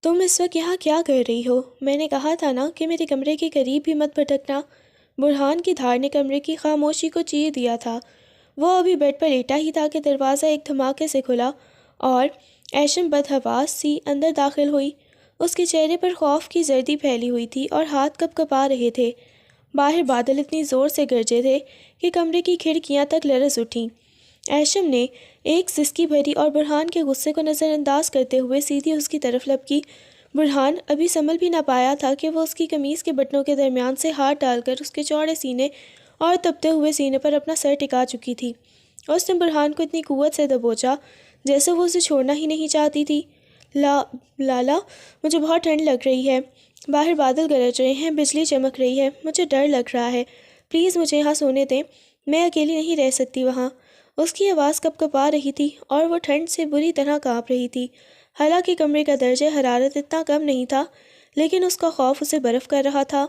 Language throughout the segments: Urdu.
تم اس وقت یہاں کیا کر رہی ہو؟ میں نے کہا تھا نا کہ میرے کمرے کے قریب بھی مت بھٹکنا۔ برہان کی دھار نے کمرے کی خاموشی کو چیر دیا تھا۔ وہ ابھی بیڈ پر لیٹا ہی تھا کہ دروازہ ایک دھماکے سے کھلا اور ایشم بدحواس سی اندر داخل ہوئی۔ اس کے چہرے پر خوف کی زردی پھیلی ہوئی تھی اور ہاتھ کپ کپا رہے تھے۔ باہر بادل اتنی زور سے گرجے تھے کہ کمرے کی کھڑکیاں تک لرز اٹھیں۔ ایشم نے ایک سسکی بھری اور برہان کے غصے کو نظر انداز کرتے ہوئے سیدھی اس کی طرف لپکی۔ برہان ابھی سنبھل بھی نہ پایا تھا کہ وہ اس کی قمیص کے بٹنوں کے درمیان سے ہاتھ ڈال کر اس کے چوڑے سینے اور تپتے ہوئے سینے پر اپنا سر ٹکا چکی تھی۔ اس نے برہان کو اتنی قوت سے دبوچا جیسے وہ اسے چھوڑنا ہی نہیں چاہتی تھی۔ لالا، مجھے بہت ٹھنڈ لگ رہی ہے۔ باہر بادل گرج رہے ہیں، بجلی چمک رہی ہے، مجھے ڈر لگ رہا ہے۔ پلیز مجھے یہاں سونے دیں، میں اکیلی نہیں رہ سکتی وہاں۔ اس کی آواز کپ کپا رہی تھی اور وہ ٹھنڈ سے بری طرح کانپ رہی تھی۔ حالانکہ کمرے کا درجہ حرارت اتنا کم نہیں تھا، لیکن اس کا خوف اسے برف کر رہا تھا۔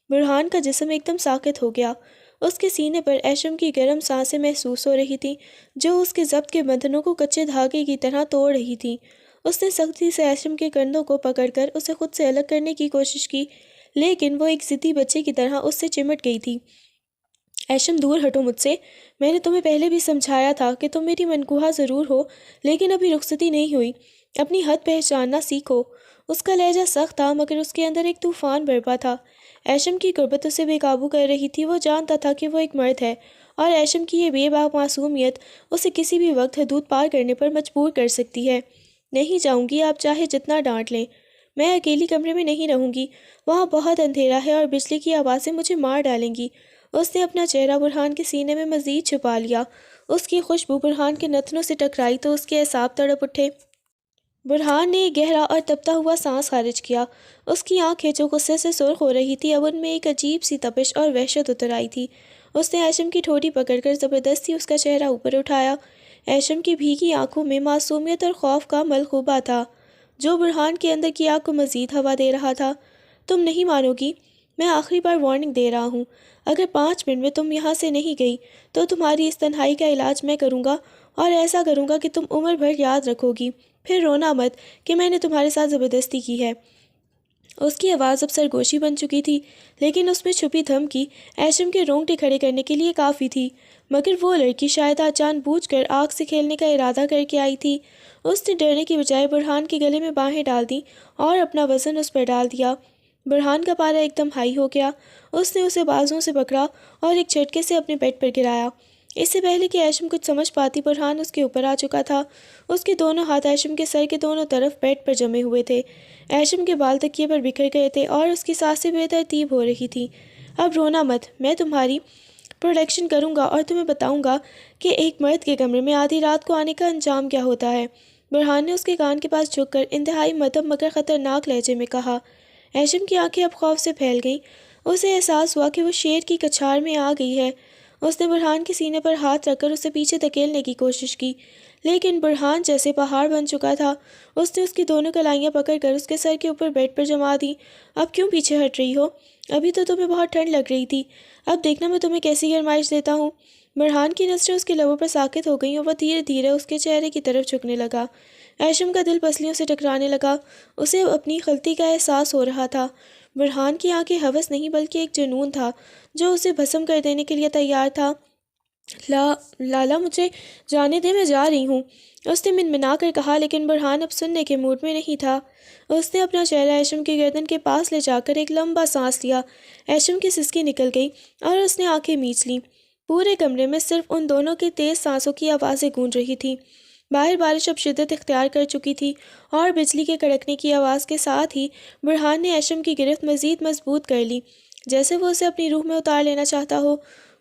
برہان کا جسم ایک دم ساکت ہو گیا۔ اس کے سینے پر ایشم کی گرم سانسیں محسوس ہو رہی تھیں جو اس کے ضبط کے بندھنوں کو کچے دھاگے کی طرح توڑ رہی تھیں۔ اس نے سختی سے ایشم کے کندھوں کو پکڑ کر اسے خود سے الگ کرنے کی کوشش کی، لیکن وہ ایک ضدی بچے کی طرح اس سے چمٹ گئی تھی۔ ایشم، دور ہٹو مجھ سے۔ میں نے تمہیں پہلے بھی سمجھایا تھا کہ تم میری منکوہا ضرور ہو، لیکن ابھی رخصتی نہیں ہوئی۔ اپنی حد پہچاننا سیکھو۔ اس کا لہجہ سخت تھا مگر اس کے اندر ایک طوفان برپا تھا۔ ایشم کی قربت اسے بے قابو کر رہی تھی۔ وہ جانتا تھا کہ وہ ایک مرد ہے اور ایشم کی یہ بے باک معصومیت اسے کسی بھی وقت حدود پار کرنے پر مجبور کر سکتی ہے۔ نہیں جاؤں گی، آپ چاہے جتنا ڈانٹ لیں۔ میں اکیلی کمرے میں نہیں رہوں گی، وہاں بہت اندھیرا ہے اور بجلی کی آوازیں مجھے مار ڈالیں گی۔ اس نے اپنا چہرہ برہان کے سینے میں مزید چھپا لیا۔ اس کی خوشبو برہان کے نتنوں سے ٹکرائی تو اس کے اعصاب تڑپ اٹھے۔ برہان نے ایک گہرا اور تپتا ہوا سانس خارج کیا۔ اس کی آنکھیں جو غصے سے سرخ ہو رہی تھی اب ان میں ایک عجیب سی تپش اور وحشت اتر آئی تھی۔ اس نے ایشم کی ٹھوڑی پکڑ کر زبردستی اس کا چہرہ اوپر اٹھایا۔ ایشم کی بھیگی آنکھوں میں معصومیت اور خوف کا ملغوبہ تھا جو برہان کے اندر کی آگ کو مزید ہوا دے رہا تھا۔ تم نہیں مانو گی، میں آخری بار وارننگ دے رہا ہوں۔ اگر 5 منٹ میں تم یہاں سے نہیں گئی تو تمہاری اس تنہائی کا علاج میں کروں گا، اور ایسا کروں گا کہ تم عمر بھر یاد رکھو گی۔ پھر رونا مت کہ میں نے تمہارے ساتھ زبردستی کی ہے۔ اس کی آواز اب سرگوشی بن چکی تھی، لیکن اس میں چھپی دھمکی ایشم کے رونگٹے کھڑے کرنے کے لیے کافی تھی۔ مگر وہ لڑکی شاید آج جان بوجھ کر آگ سے کھیلنے کا ارادہ کر کے آئی تھی۔ اس نے ڈرنے کی بجائے برہان کے گلے میں باہیں ڈال دیں اور اپنا وزن اس پر ڈال دیا۔ برہان کا پارا ایک دم ہائی ہو گیا۔ اس نے اسے بازوؤں سے پکڑا اور ایک جھٹکے سے اپنے بیڈ پر گرایا۔ اس سے پہلے کہ ایشم کچھ سمجھ پاتی برہان اس کے اوپر آ چکا تھا۔ اس کے دونوں ہاتھ ایشم کے سر کے دونوں طرف بیڈ پر جمے ہوئے تھے۔ ایشم کے بال تکیے پر بکھر گئے تھے اور اس کی سانسیں بے ترتیب ہو رہی تھیں۔ اب رونا مت، میں تمہاری پروٹیکشن کروں گا اور تمہیں بتاؤں گا کہ ایک مرد کے کمرے میں آدھی رات کو آنے کا انجام کیا ہوتا ہے۔ برہان نے اس کے کان کے پاس جھک کر انتہائی مدھم مگر خطرناک لہجے میں کہا۔ ایشم کی آنکھیں اب خوف سے پھیل گئیں۔ اسے احساس ہوا کہ وہ شیر کی کچھار میں آ گئی ہے۔ اس نے برہان کے سینے پر ہاتھ رکھ کر اسے پیچھے دھکیلنے کی کوشش کی، لیکن برہان جیسے پہاڑ بن چکا تھا۔ اس نے اس کی دونوں کلائیاں پکڑ کر اس کے سر کے اوپر بیڈ پر جما دیں۔ اب کیوں پیچھے ہٹ رہی ہو؟ ابھی تو تمہیں بہت ٹھنڈ لگ رہی تھی، اب دیکھنا میں تمہیں کیسی گرمائش دیتا ہوں۔ برہان کی نظریں اس کے لبوں پر ساکت ہو گئیں اور وہ دھیرے دھیرے اس کے چہرے کی طرف جھکنے لگا۔ ایشم کا دل پسلیوں سے ٹکرانے لگا۔ اسے اپنی غلطی کا احساس ہو رہا تھا۔ برہان کی آنکھیں ہوس نہیں بلکہ ایک جنون تھا جو اسے بھسم کر دینے کے لیے تیار تھا۔ لالا، مجھے جانے دے، میں جا رہی ہوں، اس نے منمنا کر کہا، لیکن برہان اب سننے کے موڈ میں نہیں تھا۔ اس نے اپنا چہرہ ایشم کی گردن کے پاس لے جا کر ایک لمبا سانس لیا۔ ایشم کی سسکی نکل گئی اور اس نے آنکھیں میچ لیں۔ پورے کمرے میں صرف ان دونوں کی تیز سانسوں کی آوازیں گونج رہی تھیں۔ باہر بارش اب شدت اختیار کر چکی تھی اور بجلی کے کڑکنے کی آواز کے ساتھ ہی برہان نے ایشم کی گرفت مزید مضبوط کر لی، جیسے وہ اسے اپنی روح میں اتار لینا چاہتا ہو۔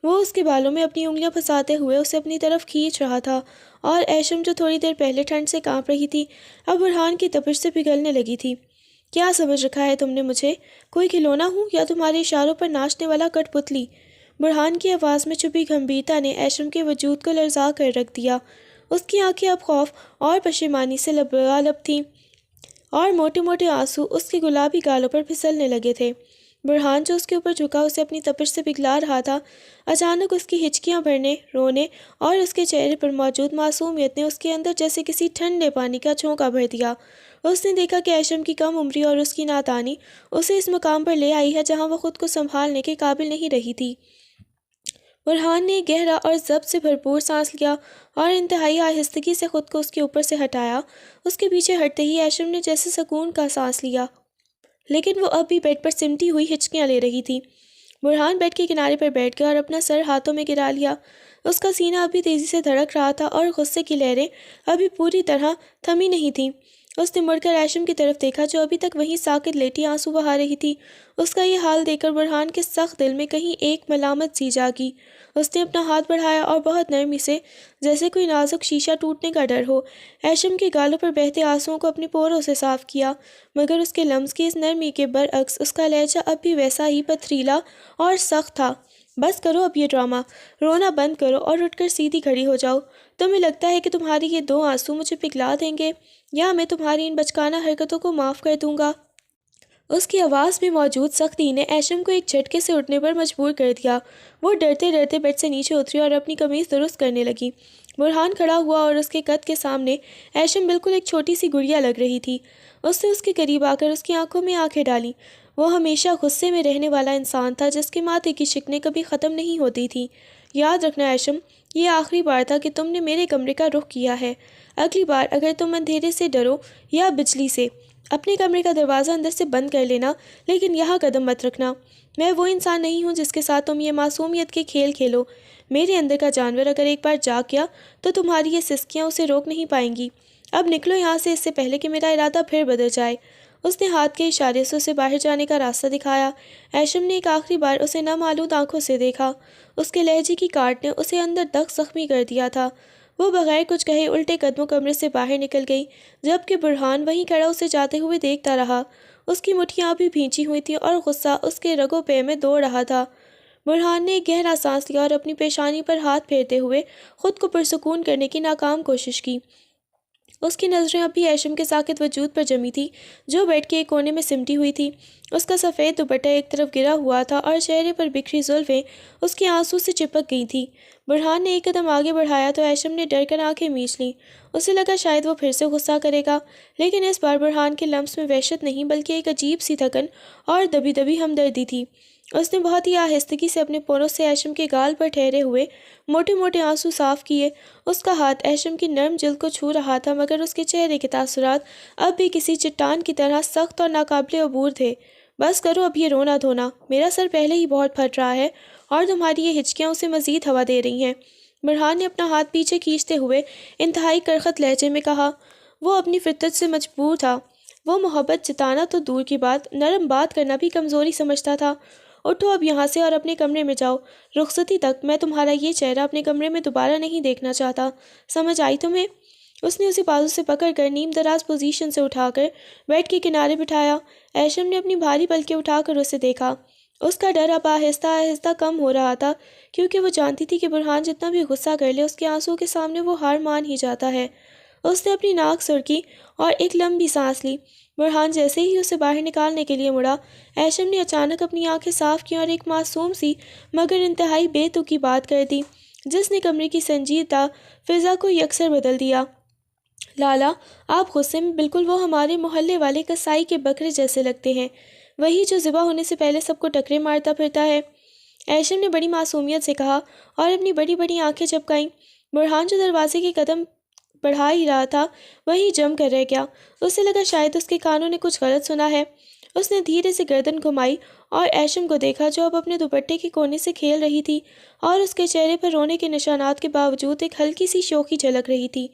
وہ اس کے بالوں میں اپنی انگلیاں پھنساتے ہوئے اسے اپنی طرف کھینچ رہا تھا، اور ایشم جو تھوڑی دیر پہلے ٹھنڈ سے کانپ رہی تھی اب برہان کی تپش سے پگھلنے لگی تھی۔ کیا سمجھ رکھا ہے تم نے مجھے؟ کوئی کھلونا ہوں یا تمہارے اشاروں پر ناچنے والا کٹ پتلی؟ برہان کی آواز میں چھپی گمبھیرتا نے ایشم کے وجود کو لرزا کر رکھ دیا۔ اس کی آنکھیں اب خوف اور پشیمانی سے لبالب تھیں اور موٹے موٹے آنسو اس کے گلابی گالوں پر پھسلنے لگے تھے۔ برہان جو اس کے اوپر جھکا اسے اپنی تپش سے پگھلا رہا تھا، اچانک اس کی ہچکیاں بھرنے، رونے اور اس کے چہرے پر موجود معصومیت نے اس کے اندر جیسے کسی ٹھنڈے پانی کا چھونکا بھر دیا۔ اس نے دیکھا کہ ایشم کی کم عمری اور اس کی نادانی اسے اس مقام پر لے آئی ہے جہاں وہ خود کو سنبھالنے کے قابل نہیں رہی تھی۔ برہان نے ایک گہرا اور ضبط سے بھرپور سانس لیا اور انتہائی آہستگی سے خود کو اس کے اوپر سے ہٹایا۔ اس کے پیچھے ہٹتے ہی ایشم نے جیسے سکون کا سانس لیا، لیکن وہ اب بھی بیڈ پر سمٹی ہوئی ہچکیاں لے رہی تھی۔ برہان بیڈ کے کنارے پر بیٹھ گیا اور اپنا سر ہاتھوں میں گرا لیا۔ اس کا سینہ ابھی تیزی سے دھڑک رہا تھا اور غصے کی لہریں ابھی پوری طرح تھمی نہیں تھیں۔ اس نے مڑ کر ایشم کی طرف دیکھا جو ابھی تک وہیں ساکت لیٹی آنسو بہا رہی تھی۔ اس کا یہ حال دیکھ کر برہان کے سخت دل میں کہیں ایک ملامت سی جاگی۔ اس نے اپنا ہاتھ بڑھایا اور بہت نرمی سے، جیسے کوئی نازک شیشہ ٹوٹنے کا ڈر ہو، ایشم کے گالوں پر بہتے آنسوؤں کو اپنے پوروں سے صاف کیا، مگر اس کے لمس کی اس نرمی کے برعکس اس کا لہجہ اب بھی ویسا ہی پتھریلا اور سخت تھا۔ بس کرو اب یہ ڈرامہ، رونا بند کرو اور اٹھ کر سیدھی کھڑی ہو جاؤ۔ تمہیں لگتا ہے کہ تمہاری یہ 2 آنسو مجھے پگھلا دیں گے، یا میں تمہاری ان بچکانہ حرکتوں کو معاف کر دوں گا؟ اس کی آواز میں موجود سختی نے ایشم کو ایک جھٹکے سے اٹھنے پر مجبور کر دیا۔ وہ ڈرتے ڈرتے بیڈ سے نیچے اتری اور اپنی قمیض درست کرنے لگی۔ برہان کھڑا ہوا اور اس کے قد کے سامنے ایشم بالکل ایک چھوٹی سی گڑیا لگ رہی تھی۔ اس نے اس کے قریب آ کر اس کی آنکھوں میں آنکھیں ڈالیں۔ وہ ہمیشہ غصے میں رہنے والا انسان تھا جس کے ماتھے کی شکنیں کبھی ختم نہیں ہوتی تھیں۔ یاد رکھنا ایشم، یہ آخری بار تھا کہ تم نے میرے کمرے کا رخ کیا ہے۔ اگلی بار اگر تم اندھیرے سے ڈرو یا بجلی سے، اپنے کمرے کا دروازہ اندر سے بند کر لینا، لیکن یہاں قدم مت رکھنا۔ میں وہ انسان نہیں ہوں جس کے ساتھ تم یہ معصومیت کے کھیل کھیلو۔ میرے اندر کا جانور اگر ایک بار جاگ گیا تو تمہاری یہ سسکیاں اسے روک نہیں پائیں گی۔ اب نکلو یہاں سے اس سے پہلے کہ میرا ارادہ پھر بدل جائے۔ اس نے ہاتھ کے اشارے سے اسے باہر جانے کا راستہ دکھایا۔ ایشم نے ایک آخری بار اسے نامعلوم آنکھوں سے دیکھا۔ اس کے لہجے کی کاٹ نے اسے اندر تک زخمی کر دیا تھا۔ وہ بغیر کچھ کہے الٹے قدموں کمرے سے باہر نکل گئی، جبکہ برہان وہیں کھڑا اسے جاتے ہوئے دیکھتا رہا۔ اس کی مٹھیاں ابھی بھینچی ہوئی تھیں اور غصہ اس کے رگوں پے میں دوڑ رہا تھا۔ برہان نے ایک گہرا سانس لیا اور اپنی پیشانی پر ہاتھ پھیرتے ہوئے خود کو پرسکون کرنے کی ناکام کوشش کی۔ اس کی نظریں اب بھی ایشم کے ساکت وجود پر جمی تھی جو بیڈ کے ایک کونے میں سمٹی ہوئی تھی۔ اس کا سفید دوپٹہ ایک طرف گرا ہوا تھا اور چہرے پر بکھری زلفیں اس کے آنسو سے چپک گئی تھیں۔ برہان نے ایک قدم آگے بڑھایا تو ایشم نے ڈر کر آنکھیں میچ لیں۔ اسے لگا شاید وہ پھر سے غصہ کرے گا، لیکن اس بار برہان کے لمس میں وحشت نہیں بلکہ ایک عجیب سی تھکن اور دبی دبی ہمدردی تھی۔ اس نے بہت ہی آہستگی سے اپنے پوروں سے ایشم کے گال پر ٹھہرے ہوئے موٹے موٹے آنسو صاف کیے۔ اس کا ہاتھ ایشم کی نرم جلد کو چھو رہا تھا، مگر اس کے چہرے کے تاثرات اب بھی کسی چٹان کی طرح سخت اور ناقابل عبور تھے۔ بس کرو اب یہ رونا دھونا، میرا سر پہلے ہی بہت پھٹ رہا ہے اور تمہاری یہ ہچکیاں اسے مزید ہوا دے رہی ہیں۔ برہان نے اپنا ہاتھ پیچھے کھینچتے ہوئے انتہائی کرخت لہجے میں کہا۔ وہ اپنی فطرت سے مجبور تھا۔ وہ محبت جتانا تو دور کی بات، نرم بات کرنا بھی کمزوری سمجھتا تھا۔ اٹھو اب یہاں سے اور اپنے کمرے میں جاؤ۔ رخصتی تک میں تمہارا یہ چہرہ اپنے کمرے میں دوبارہ نہیں دیکھنا چاہتا، سمجھ آئی تمہیں؟ اس نے اسے بازو سے پکڑ کر نیم دراز پوزیشن سے اٹھا کر بیڈ کے کنارے بٹھایا۔ ایشم نے اپنی بھاری پلکیں اٹھا کر اسے دیکھا۔ اس کا ڈر اب آہستہ آہستہ کم ہو رہا تھا، کیونکہ وہ جانتی تھی کہ برہان جتنا بھی غصہ کر لے اس کے آنسوؤں کے سامنے وہ ہار مان ہی جاتا ہے۔ اس نے اپنی ناک سرکی اور ایک لمبی سانس لی۔ برہان جیسے ہی اسے باہر نکالنے کے لیے مڑا، ایشم نے اچانک اپنی آنکھیں صاف کی اور ایک معصوم سی مگر انتہائی بے تکی بات کر دی جس نے کمرے کی سنجیدہ فضا کو یکسر بدل دیا۔ لالا، آپ غصے میں بالکل وہ ہمارے محلے والے کسائی کے بکرے جیسے لگتے ہیں، وہی جو ذبح ہونے سے پہلے سب کو ٹکرے مارتا پھرتا ہے۔ ایشم نے بڑی معصومیت سے کہا اور اپنی بڑی بڑی آنکھیں چپکائیں۔ برہان جو دروازے کے قدم بڑھا ہی رہا تھا وہیں جم کر رہ گیا۔ اسے لگا شاید اس کے کانوں نے کچھ غلط سنا ہے۔ اس نے دھیرے سے گردن گھمائی اور ایشم کو دیکھا جو اب اپنے دوپٹے کے کونے سے کھیل رہی تھی اور اس کے چہرے پر رونے کے نشانات کے باوجود ایک ہلکی سی شوخی جھلک رہی تھی۔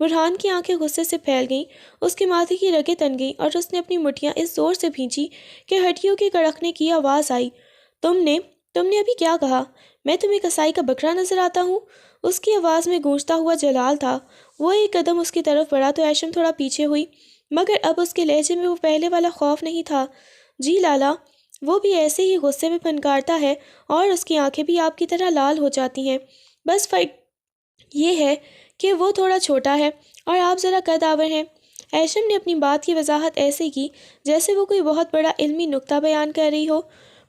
برہان کی آنکھیں غصے سے پھیل گئیں، اس کے ماتھے کی رگیں تن گئیں اور اس نے اپنی مٹھیاں اس زور سے بھینچی کہ ہڈیوں کے کڑکنے کی آواز آئی۔ تم نے ابھی کیا کہا؟ میں تمہیں کسائی کا بکرا نظر آتا ہوں؟ اس کی آواز میں گونجتا ہوا جلال تھا۔ وہ ایک قدم اس کی طرف بڑھا تو ایشم تھوڑا پیچھے ہوئی، مگر اب اس کے لہجے میں وہ پہلے والا خوف نہیں تھا۔ جی لالا، وہ بھی ایسے ہی غصے میں پھنکارتا ہے اور اس کی آنکھیں بھی آپ کی طرح لال ہو جاتی ہیں۔ بس فرق یہ ہے کہ وہ تھوڑا چھوٹا ہے اور آپ ذرا قد آور ہیں۔ ایشم نے اپنی بات کی وضاحت ایسے کی جیسے وہ کوئی بہت بڑا علمی نکتہ بیان کر رہی ہو۔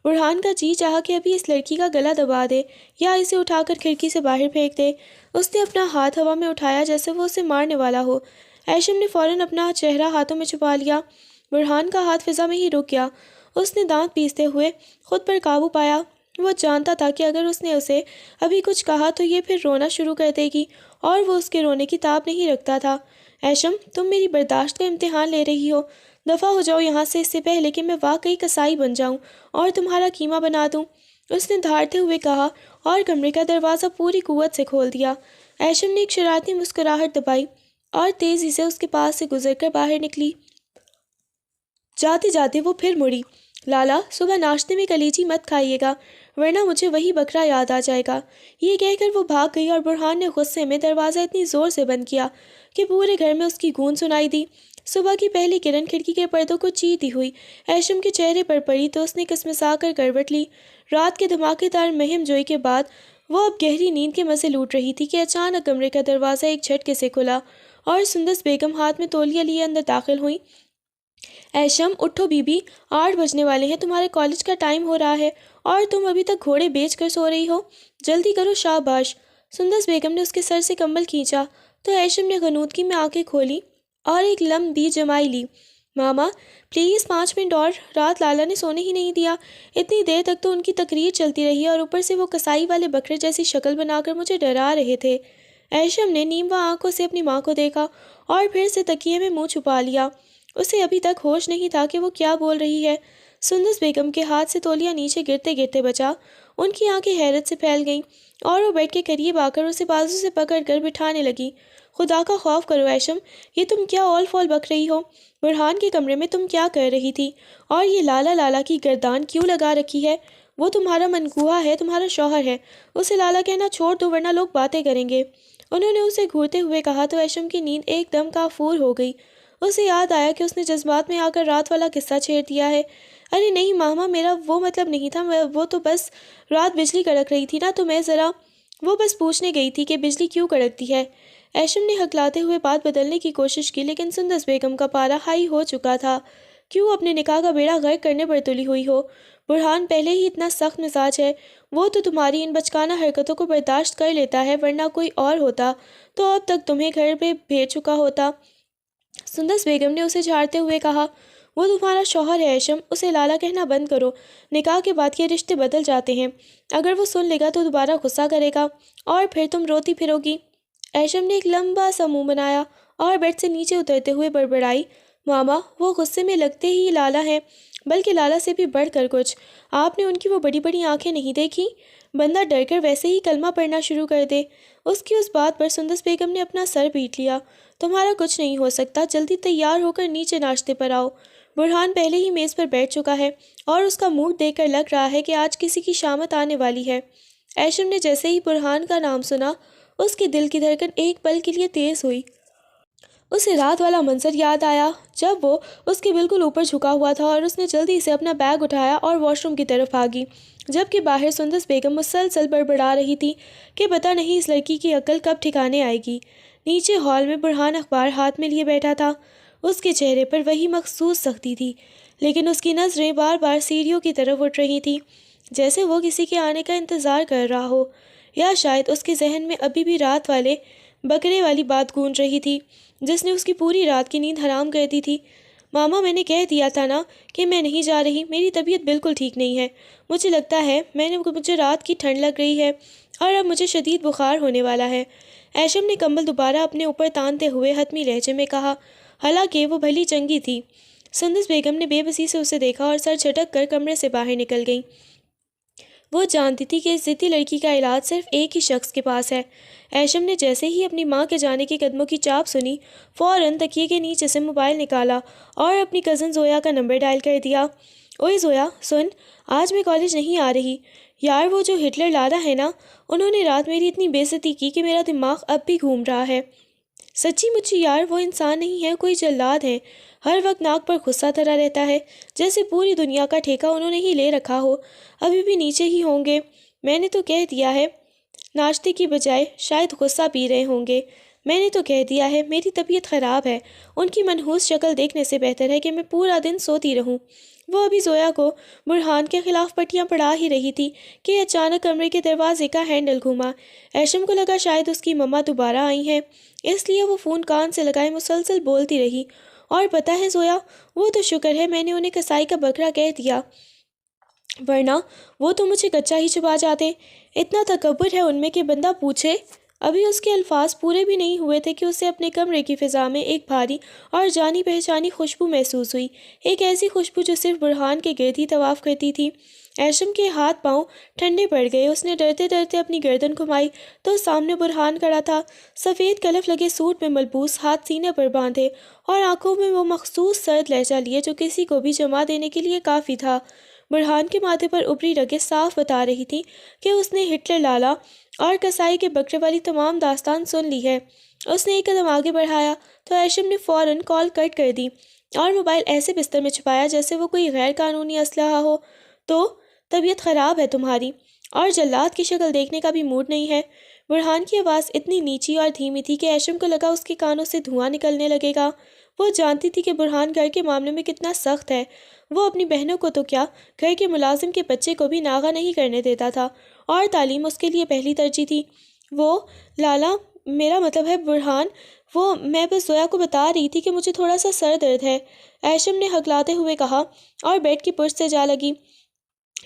برہان کا جی چاہا کہ ابھی اس لڑکی کا گلا دبا دے یا اسے اٹھا کر کھڑکی سے باہر پھینک دے۔ اس نے اپنا ہاتھ ہوا میں اٹھایا جیسے وہ اسے مارنے والا ہو۔ ایشم نے فوراً اپنا چہرہ ہاتھوں میں چھپا لیا۔ برہان کا ہاتھ فضا میں ہی رک گیا۔ اس نے دانت پیستے ہوئے خود پر قابو پایا۔ وہ جانتا تھا کہ اگر اس نے اسے ابھی کچھ کہا تو یہ پھر رونا شروع کر دے گی، اور وہ اس کے رونے کی تاب نہیں رکھتا تھا۔ ایشم، تم میری برداشت کا امتحان لے رہی ہو۔ دفع ہو جاؤ یہاں سے، اس سے پہلے کہ میں واقعی کسائی بن جاؤں اور تمہارا قیمہ بنا دوں، اس نے دھاڑتے ہوئے کہا، اور کمرے کا دروازہ پوری قوت سے کھول دیا۔ ایشم نے ایک شرارتی مسکراہٹ دبائی اور تیزی سے اس کے پاس سے گزر کر باہر نکلی۔ جاتے جاتے وہ پھر مڑی۔ لالا، صبح ناشتے میں کلیجی مت کھائیے گا ورنہ مجھے وہی بکرا یاد آ جائے گا۔ یہ کہہ کر وہ بھاگ گئی اور برہان نے غصے میں دروازہ اتنی زور سے بند کیا کہ پورے گھر میں اس کی گونج سنائی دی۔ صبح کی پہلی کرن کھڑکی کے پردوں کو چیرتی ہوئی ایشم کے چہرے پر پڑی تو اس نے کسمسا کر کروٹ لی۔ رات کے دھماکے دار مہم جوئی کے بعد وہ اب گہری نیند کے مزے لوٹ رہی تھی کہ اچانک کمرے کا دروازہ ایک جھٹکے سے کھلا اور سندس بیگم ہاتھ میں تولیہ لیے اندر داخل ہوئیں۔ ایشم، اٹھو بی بی، 8 بجنے والے ہیں، تمہارے کالج کا ٹائم ہو رہا ہے اور تم ابھی تک گھوڑے بیچ کر سو رہی ہو، جلدی کرو۔ شاباش۔ سندس بیگم نے اس کے سر سے کمبل کھینچا تو ایشم نے غنودگی میں آنکھیں کھولی اور ایک لمبی جمائی لی۔ ماما پلیز 5 منٹ اور، رات لالا نے سونے ہی نہیں دیا۔ اتنی دیر تک تو ان کی تقریر چلتی رہی اور اوپر سے وہ کسائی والے بکرے جیسی شکل بنا کر مجھے ڈرا رہے تھے۔ ایشم نے نیموا آنکھوں سے اپنی ماں کو دیکھا اور پھر سے تکیے میں منہ چھپا لیا۔ اسے ابھی تک ہوش نہیں تھا کہ وہ کیا بول رہی ہے۔ سندس بیگم کے ہاتھ سے تولیہ نیچے گرتے گرتے بچا۔ ان کی آنکھیں حیرت سے پھیل گئیں اور وہ بیڈ کے قریب آ کر اسے بازو سے پکڑ کر بٹھانے لگی۔ خدا کا خوف کرو ایشم، یہ تم کیا اول فول بک رہی ہو؟ برہان کے کمرے میں تم کیا کر رہی تھی؟ اور یہ لالا لالا کی گردان کیوں لگا رکھی ہے؟ وہ تمہارا منگوہا ہے، تمہارا شوہر ہے، اسے لالا کہنا چھوڑ دو ورنہ لوگ باتیں کریں گے۔ انہوں نے اسے گھورتے ہوئے کہا تو ایشم کی نیند ایک دم کافور ہو گئی۔ اسے یاد آیا کہ اس نے جذبات میں آ کر رات والا قصہ چھیڑ دیا ہے۔ ارے نہیں ماما، میرا وہ مطلب نہیں تھا، وہ تو بس رات بجلی کڑک رہی تھی نا تو میں ذرا وہ بس پوچھنے گئی تھی کہ بجلی کیوں کڑکتی ہے۔ ایشم نے ہکلاتے ہوئے بات بدلنے کی کوشش کی لیکن سندس بیگم کا پارا ہائی ہو چکا تھا۔ کیوں اپنے نکاح کا بیڑا غرق کرنے پر تلی ہوئی ہو؟ برہان پہلے ہی اتنا سخت مزاج ہے، وہ تو تمہاری ان بچکانہ حرکتوں کو برداشت کر لیتا ہے، ورنہ کوئی اور ہوتا تو اب تک تمہیں گھر پہ بھیج چکا ہوتا۔ سندس بیگم نے اسے جھاڑتے ہوئے کہا، وہ تمہارا شوہر ہے ایشم، اسے لالا کہنا بند کرو، نکاح کے بعد کے رشتے بدل جاتے ہیں، اگر وہ سن لے گا تو دوبارہ غصہ کرے گا اور پھر تم روتی پھرو گی۔ ایشم نے ایک لمبا سا منہ بنایا اور بیڈ سے نیچے اترتے ہوئے بڑبڑائی، ماما وہ غصے میں لگتے ہی لالا ہیں، بلکہ لالا سے بھی بڑھ کر کچھ۔ آپ نے ان کی وہ بڑی بڑی آنکھیں نہیں دیکھی؟ بندہ ڈر کر ویسے ہی کلمہ پڑھنا شروع کر دے۔ اس کی اس بات پر سندس بیگم نے اپنا سر پیٹ لیا۔ تمہارا کچھ نہیں ہو سکتا، جلدی تیار ہو کر نیچے ناشتے پر آؤ۔ برہان پہلے ہی میز پر بیٹھ چکا ہے اور اس کا موڈ دیکھ کر لگ رہا ہے کہ آج کسی کی شامت آنے والی ہے۔ ایشم نے جیسے ہی برہان کا نام سنا، اس کے دل کی دھڑکن ایک پل کے لیے تیز ہوئی۔ اسے رات والا منظر یاد آیا جب وہ اس کے بالکل اوپر جھکا ہوا تھا اور اس نے جلدی سے اپنا بیگ اٹھایا اور واش روم کی طرف بھاگی، جبکہ باہر سندس بیگم مسلسل بڑبڑا رہی تھی کہ پتہ نہیں اس لڑکی کی عقل کب ٹھکانے آئے گی۔ نیچے ہال میں برہان اخبار ہاتھ میں لیے بیٹھا تھا۔ اس کے چہرے پر وہی مخصوص سختی تھی، لیکن اس کی نظریں بار بار سیڑھیوں کی طرف اٹھ رہی تھیں، جیسے وہ کسی کے آنے کا انتظار کر رہا ہو، یا شاید اس کے ذہن میں ابھی بھی رات والے بکرے والی بات گونج رہی تھی جس نے اس کی پوری رات کی نیند حرام کر دی تھی۔ ماما میں نے کہہ دیا تھا نا کہ میں نہیں جا رہی، میری طبیعت بالکل ٹھیک نہیں ہے، مجھے لگتا ہے مجھے رات کی ٹھنڈ لگ رہی ہے اور اب مجھے شدید بخار ہونے والا ہے۔ ایشم نے کمبل دوبارہ اپنے اوپر تانتے ہوئے حتمی لہجے میں کہا، حالانکہ وہ بھلی چنگی تھی۔ سندس بیگم نے بے بسی سے اسے دیکھا اور سر جھٹک کر کمرے سے باہر نکل گئی۔ وہ جانتی تھی کہ اس ضدی لڑکی کا علاج صرف ایک ہی شخص کے پاس ہے۔ ایشم نے جیسے ہی اپنی ماں کے جانے کے قدموں کی چاپ سنی، فوراً تکیے کے نیچے سے موبائل نکالا اور اپنی کزن زویا کا نمبر ڈائل کر دیا۔ اوئے زویا سن، آج میں کالج نہیں آ رہی۔ یار وہ جو ہٹلر لالا ہے نا، انہوں نے رات میری اتنی بے عزتی کی کہ میرا دماغ اب بھی گھوم رہا ہے۔ سچی مچی یار، وہ انسان نہیں ہے، کوئی جلاد ہے، ہر وقت ناک پر غصہ دھرا رہتا ہے، جیسے پوری دنیا کا ٹھیکہ انہوں نے ہی لے رکھا ہو۔ ابھی بھی نیچے ہی ہوں گے، میں نے تو کہہ دیا ہے، ناشتے کی بجائے شاید غصہ پی رہے ہوں گے۔ میں نے تو کہہ دیا ہے میری طبیعت خراب ہے، ان کی منحوس شکل دیکھنے سے بہتر ہے کہ میں پورا دن سوتی رہوں۔ وہ ابھی زویا کو برہان کے خلاف پٹیاں پڑھا ہی رہی تھی کہ اچانک کمرے کے دروازے کا ہینڈل گھوما۔ ایشم کو لگا شاید اس کی مما دوبارہ آئی ہیں، اس لیے وہ فون کان سے لگائے مسلسل بولتی رہی، اور پتہ ہے زویا، وہ تو شکر ہے میں نے انہیں کسائی کا بکرا کہہ دیا، ورنہ وہ تو مجھے کچا ہی چبا جاتے۔ اتنا تکبر ہے ان میں کہ بندہ پوچھے۔ ابھی اس کے الفاظ پورے بھی نہیں ہوئے تھے کہ اسے اپنے کمرے کی فضا میں ایک بھاری اور جانی پہچانی خوشبو محسوس ہوئی، ایک ایسی خوشبو جو صرف برہان کے گرد ہی طواف کرتی تھی۔ ایشم کے ہاتھ پاؤں ٹھنڈے پڑ گئے، اس نے ڈرتے ڈرتے اپنی گردن گھمائی تو سامنے برہان کھڑا تھا، سفید کلف لگے سوٹ میں ملبوس، ہاتھ سینے پر باندھے، اور آنکھوں میں وہ مخصوص سرد لہجہ لیے جو کسی کو بھی جما دینے کے لیے کافی تھا۔ برہان کے ماتھے پر ابری رگیں صاف بتا رہی تھی کہ اس نے ہٹلر لالا اور کسائی کے بکرے والی تمام داستان سن لی ہے۔ اس نے ایک قدم آگے بڑھایا تو ایشم نے فوراً کال کٹ کر دی اور موبائل ایسے بستر میں چھپایا جیسے وہ کوئی غیر قانونی اسلحہ ہو۔ تو طبیعت خراب ہے تمہاری، اور جلاد کی شکل دیکھنے کا بھی موڈ نہیں ہے؟ برہان کی آواز اتنی نیچی اور دھیمی تھی کہ ایشم کو لگا اس کے کانوں سے دھواں نکلنے لگے گا۔ وہ جانتی تھی کہ برہان گھر کے معاملے میں کتنا سخت ہے، وہ اپنی بہنوں کو تو کیا، گھر کے ملازم کے بچے کو بھی ناغہ نہیں کرنے دیتا تھا، اور تعلیم اس کے لیے پہلی ترجیح تھی۔ وہ لالا، میرا مطلب ہے برہان، میں بس زویا کو بتا رہی تھی کہ مجھے تھوڑا سا سر درد ہے، ایشم نے ہکلاتے ہوئے کہا، اور بیڈ کی پشت سے جا لگی۔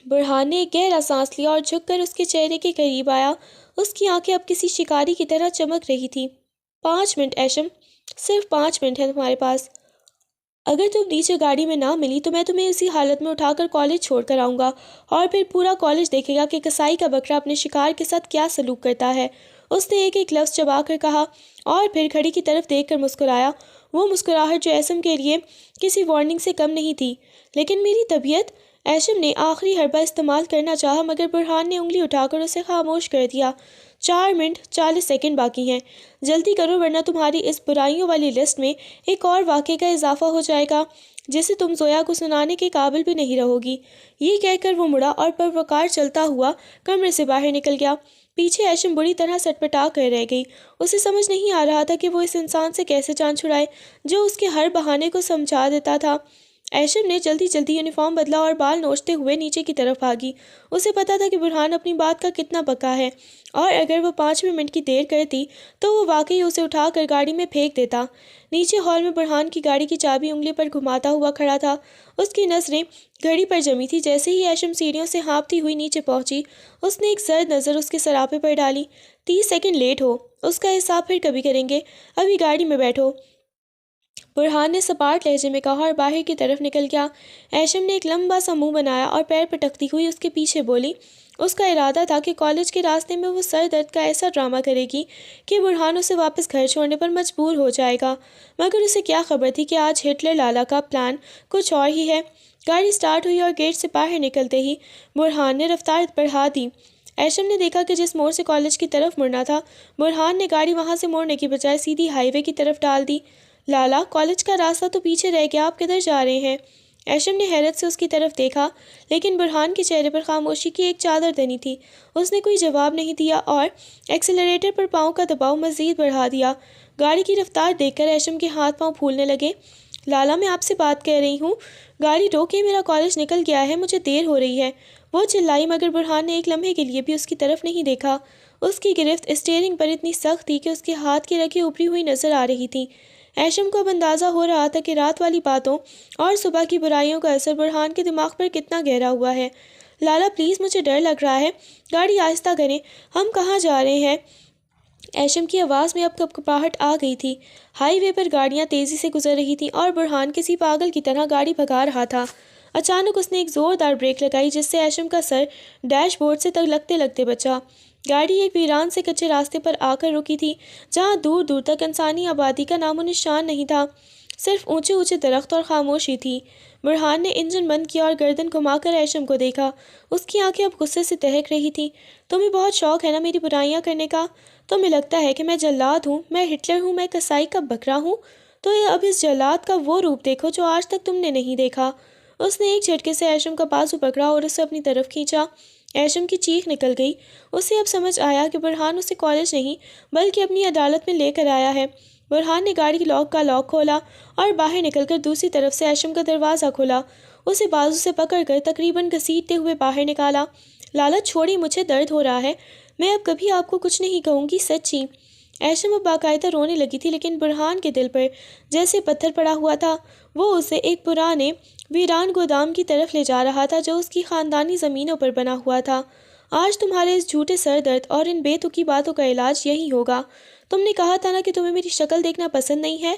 برہان نے ایک گہرا سانس لیا اور جھک کر اس کے چہرے کے قریب آیا، اس کی آنکھیں اب کسی شکاری کی طرح چمک رہی تھی۔ 5 منٹ ایشم، صرف 5 منٹ ہے تمہارے پاس۔ اگر تم نیچے گاڑی میں نہ ملی تو میں تمہیں اسی حالت میں اٹھا کر کالج چھوڑ کر آؤں گا، اور پھر پورا کالج دیکھے گا کہ کسائی کا بکرا اپنے شکار کے ساتھ کیا سلوک کرتا ہے۔ اس نے ایک ایک لفظ چبا کر کہا، اور پھر گھڑی کی طرف دیکھ کر مسکرایا، وہ مسکراہٹ جو ایشم کے لیے کسی وارننگ سے کم نہیں تھی۔ لیکن میری طبیعت، ایشم نے آخری حربہ استعمال کرنا چاہا مگر برہان نے انگلی اٹھا کر اسے خاموش کر دیا۔ 4 منٹ 40 سیکنڈ باقی ہیں، جلدی کرو ورنہ تمہاری اس برائیوں والی لسٹ میں ایک اور واقعے کا اضافہ ہو جائے گا جسے تم زویا کو سنانے کے قابل بھی نہیں رہو گی۔ یہ کہہ کر وہ مڑا اور پروقار چلتا ہوا کمرے سے باہر نکل گیا۔ پیچھے ایشم بری طرح سٹپٹا کر رہ گئی، اسے سمجھ نہیں آ رہا تھا کہ وہ اس انسان سے کیسے جان چھڑائے جو اس کے ہر بہانے کو سمجھا دیتا تھا۔ ایشم نے جلدی جلدی یونیفارم بدلا اور بال نوچتے ہوئے نیچے کی طرف بھاگی۔ اسے پتا تھا کہ برہان اپنی بات کا کتنا پکا ہے، اور اگر وہ 5 منٹ کی دیر کرتی تو وہ واقعی اسے اٹھا کر گاڑی میں پھینک دیتا۔ نیچے ہال میں برہان کی گاڑی کی چابی انگلی پر گھماتا ہوا کھڑا تھا، اس کی نظریں گھڑی پر جمی تھی۔ جیسے ہی ایشم سیڑھیوں سے ہانپتی ہوئی نیچے پہنچی، اس نے ایک زرد نظر اس کے سراپے پر ڈالی۔ 30 سیکنڈ لیٹ ہو، اس کا حساب پھر کبھی کریں گے، ابھی گاڑی میں بیٹھو، برہان نے سپاٹ لہجے میں کہا اور باہر کی طرف نکل گیا۔ ایشم نے ایک لمبا سا منہ بنایا اور پیر پٹکتی ہوئی اس کے پیچھے بولی۔ اس کا ارادہ تھا کہ کالج کے راستے میں وہ سر درد کا ایسا ڈرامہ کرے گی کہ برہان اسے واپس گھر چھوڑنے پر مجبور ہو جائے گا، مگر اسے کیا خبر تھی کہ آج ہٹلر لالا کا پلان کچھ اور ہی ہے۔ گاڑی سٹارٹ ہوئی اور گیٹ سے باہر نکلتے ہی برہان نے رفتار بڑھا دی۔ ایشم نے دیکھا کہ جس موڑ سے کالج کی طرف مڑنا تھا، برہان نے گاڑی وہاں سے موڑنے کی بجائے سیدھی ہائی وے کی طرف ڈال دی۔ لالا، کالج کا راستہ تو پیچھے رہ گیا، آپ کدھر جا رہے ہیں؟ ایشم نے حیرت سے اس کی طرف دیکھا، لیکن برہان کے چہرے پر خاموشی کی ایک چادر تنی تھی۔ اس نے کوئی جواب نہیں دیا اور ایکسیلریٹر پر پاؤں کا دباؤ مزید بڑھا دیا۔ گاڑی کی رفتار دیکھ کر ایشم کے ہاتھ پاؤں پھولنے لگے۔ لالا، میں آپ سے بات کر رہی ہوں، گاڑی روکے، میرا کالج نکل گیا ہے، مجھے دیر ہو رہی ہے، وہ چلائی، مگر برہان نے ایک لمحے کے لیے بھی اس کی طرف نہیں دیکھا۔ اس کی گرفت اسٹیئرنگ پر اتنی سخت تھی کہ اس کے ہاتھ کی رگیں ابری ہوئی نظر آ رہی تھیں۔ ایشم کو اب اندازہ ہو رہا تھا کہ رات والی باتوں اور صبح کی برائیوں کا اثر برہان کے دماغ پر کتنا گہرا ہوا ہے۔ لالا پلیز، مجھے ڈر لگ رہا ہے، گاڑی آہستہ کریں، ہم کہاں جا رہے ہیں؟ ایشم کی آواز میں اب کپکپاہٹ آ گئی تھی۔ ہائی وے پر گاڑیاں تیزی سے گزر رہی تھیں اور برہان کسی پاگل کی طرح گاڑی بھگا رہا تھا۔ اچانک اس نے ایک زوردار بریک لگائی جس سے ایشم کا سر ڈیش بورڈ سے لگتے لگتے بچا۔ گاڑی ایک ویران سے کچے راستے پر آ کر رکی تھی جہاں دور دور تک انسانی آبادی کا نام و نشان نہیں تھا، صرف اونچے اونچے درخت اور خاموشی تھی۔ برہان نے انجن بند کیا اور گردن گھما کر ایشم کو دیکھا، اس کی آنکھیں اب غصے سے تہک رہی تھیں۔ تمہیں بہت شوق ہے نا میری برائیاں کرنے کا؟ تمہیں لگتا ہے کہ میں جلاد ہوں، میں ہٹلر ہوں، میں کسائی کا بکرا ہوں؟ تو اب اس جلاد کا وہ روپ دیکھو جو آج تک تم نے نہیں دیکھا۔ اس نے ایک جھٹکے سے ایشم کا بازو پکڑا اور اسے اپنی طرف کھینچا۔ ایشم کی چیخ نکل گئی۔ اسے اب سمجھ آیا کہ برہان اسے کالج نہیں بلکہ اپنی عدالت میں لے کر آیا ہے۔ برہان نے گاڑی کا لاک کھولا اور باہر نکل کر دوسری طرف سے ایشم کا دروازہ کھولا۔ اسے بازو سے پکڑ کر تقریباً گھسیٹتے ہوئے باہر نکالا۔ لالا چھوڑی، مجھے درد ہو رہا ہے، میں اب کبھی آپ کو کچھ نہیں کہوں گی، سچی۔ ایشم اب باقاعدہ رونے لگی تھی، لیکن برہان کے دل پر جیسے پتھر پڑا ہوا تھا۔ وہ اسے ایک پرانے ویران گودام کی طرف لے جا رہا تھا جو اس کی خاندانی زمینوں پر بنا ہوا تھا۔ آج تمہارے اس جھوٹے سر درد اور ان بے تکی باتوں کا علاج یہی ہوگا۔ تم نے کہا تھا نا کہ تمہیں میری شکل دیکھنا پسند نہیں ہے،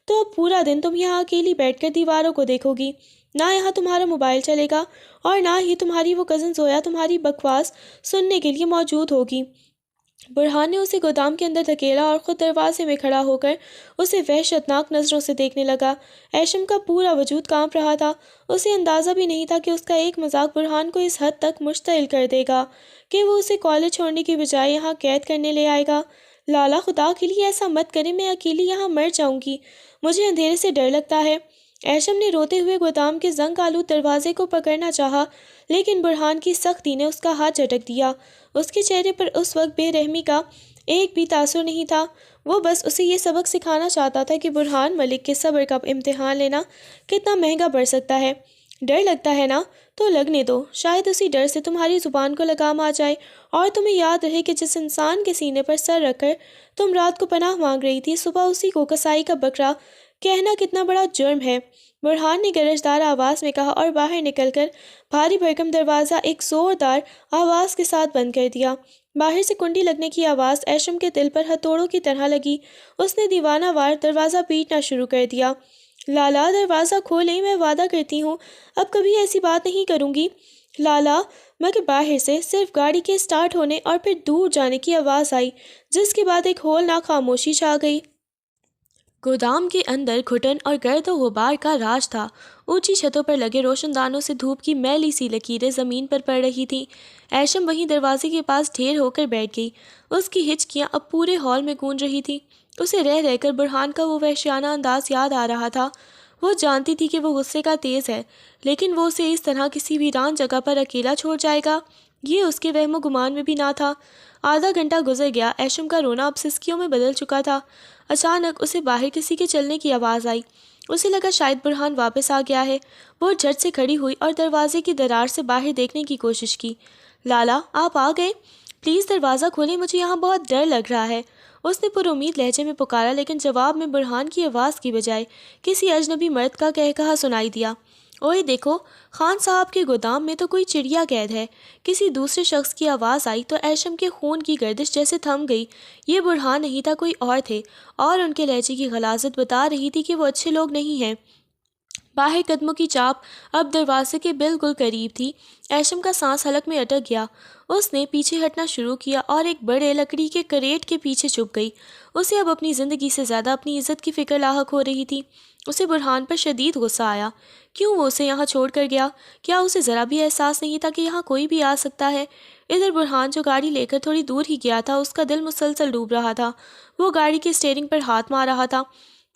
تو اب پورا دن تم یہاں اکیلی بیٹھ کر دیواروں کو دیکھو گی۔ نہ یہاں تمہارا موبائل چلے گا اور نہ ہی تمہاری وہ کزن زویا تمہاری بکواس سننے کے لیے موجود ہوگی۔ برہان نے اسے گودام کے اندر دھکیلا اور خود دروازے میں کھڑا ہو کر اسے وحشتناک نظروں سے دیکھنے لگا۔ ایشم کا پورا وجود کانپ رہا تھا۔ اسے اندازہ بھی نہیں تھا کہ اس کا ایک مذاق برہان کو اس حد تک مشتعل کر دے گا کہ وہ اسے کالج چھوڑنے کی بجائے یہاں قید کرنے لے آئے گا۔ لالا، خدا کے لیے ایسا مت کرے، میں اکیلی یہاں مر جاؤں گی، مجھے اندھیرے سے ڈر لگتا ہے۔ ایشم نے روتے ہوئے گودام کے زنگ آلود دروازے کو پکڑنا چاہا، لیکن برہان کی سختی نے اس کا ہاتھ جھٹک دیا۔ اس کے چہرے پر اس وقت بے رحمی کا ایک بھی تاثر نہیں تھا۔ وہ بس اسے یہ سبق سکھانا چاہتا تھا کہ برہان ملک کے صبر کا امتحان لینا کتنا مہنگا پڑ سکتا ہے۔ ڈر لگتا ہے نا، تو لگنے دو، شاید اسی ڈر سے تمہاری زبان کو لگام آ جائے اور تمہیں یاد رہے کہ جس انسان کے سینے پر سر رکھ کر تم رات کو پناہ مانگ رہی تھی، صبح اسی کو کسائی کا بکرا کہنا کتنا بڑا جرم ہے۔ برہان نے گرجدار آواز میں کہا اور باہر نکل کر بھاری بھرکم دروازہ ایک زوردار آواز کے ساتھ بند کر دیا۔ باہر سے کنڈی لگنے کی آواز ایشم کے دل پر ہتھوڑوں کی طرح لگی۔ اس نے دیوانہ وار دروازہ پیٹنا شروع کر دیا۔ لالا، دروازہ کھولیں، میں وعدہ کرتی ہوں اب کبھی ایسی بات نہیں کروں گی۔ لالا، مگر باہر سے صرف گاڑی کے سٹارٹ ہونے اور پھر دور جانے کی آواز آئی، جس کے بعد ایک ہولناک خاموشی چھا گئی۔ گودام کے اندر گھٹن اور گرد و غبار کا راج تھا۔ اونچی چھتوں پر لگے روشن دانوں سے دھوپ کی میلی سی لکیریں زمین پر پڑ رہی تھیں۔ ایشم وہیں دروازے کے پاس ڈھیر ہو کر بیٹھ گئی۔ اس کی ہچکیاں اب پورے ہال میں گونج رہی تھیں۔ اسے رہ رہ کر برہان کا وہ وحشیانہ انداز یاد آ رہا تھا۔ وہ جانتی تھی کہ وہ غصے کا تیز ہے، لیکن وہ اسے اس طرح کسی ویران جگہ پر اکیلا چھوڑ جائے گا، یہ اس کے وہم و گمان میں بھی نہ تھا۔ آدھا گھنٹہ گزر گیا۔ ایشم کا رونا اب سسکیوں میں بدل چکا تھا۔ اچانک اسے باہر کسی کے چلنے کی آواز آئی۔ اسے لگا شاید برہان واپس آ گیا ہے۔ وہ جھٹ سے کھڑی ہوئی اور دروازے کی درار سے باہر دیکھنے کی کوشش کی۔ لالا، آپ آ گئے؟ پلیز دروازہ کھولیں، مجھے یہاں بہت ڈر لگ رہا ہے، اس نے پر امید لہجے میں پکارا، لیکن جواب میں برہان کی آواز کی بجائے کسی اجنبی مرد کا کہکہا سنائی دیا۔ اوئے دیکھو، خان صاحب کے گودام میں تو کوئی چڑیا قید ہے۔ کسی دوسرے شخص کی آواز آئی تو ایشم کے خون کی گردش جیسے تھم گئی۔ یہ برہان نہیں تھا، کوئی اور تھے، اور ان کے لہجے کی غلاظت بتا رہی تھی کہ وہ اچھے لوگ نہیں ہیں۔ باہر قدموں کی چاپ اب دروازے کے بالکل قریب تھی۔ ایشم کا سانس حلق میں اٹک گیا۔ اس نے پیچھے ہٹنا شروع کیا اور ایک بڑے لکڑی کے کریٹ کے پیچھے چھپ گئی۔ اسے اب اپنی زندگی سے زیادہ اپنی عزت کی فکر لاحق ہو رہی تھی۔ اسے برہان پر شدید غصہ آیا۔ کیوں وہ اسے یہاں چھوڑ کر گیا؟ کیا اسے ذرا بھی احساس نہیں تھا کہ یہاں کوئی بھی آ سکتا ہے؟ ادھر برہان جو گاڑی لے کر تھوڑی دور ہی گیا تھا، اس کا دل مسلسل ڈوب رہا تھا۔ وہ گاڑی کے اسٹیئرنگ پر ہاتھ مار رہا تھا۔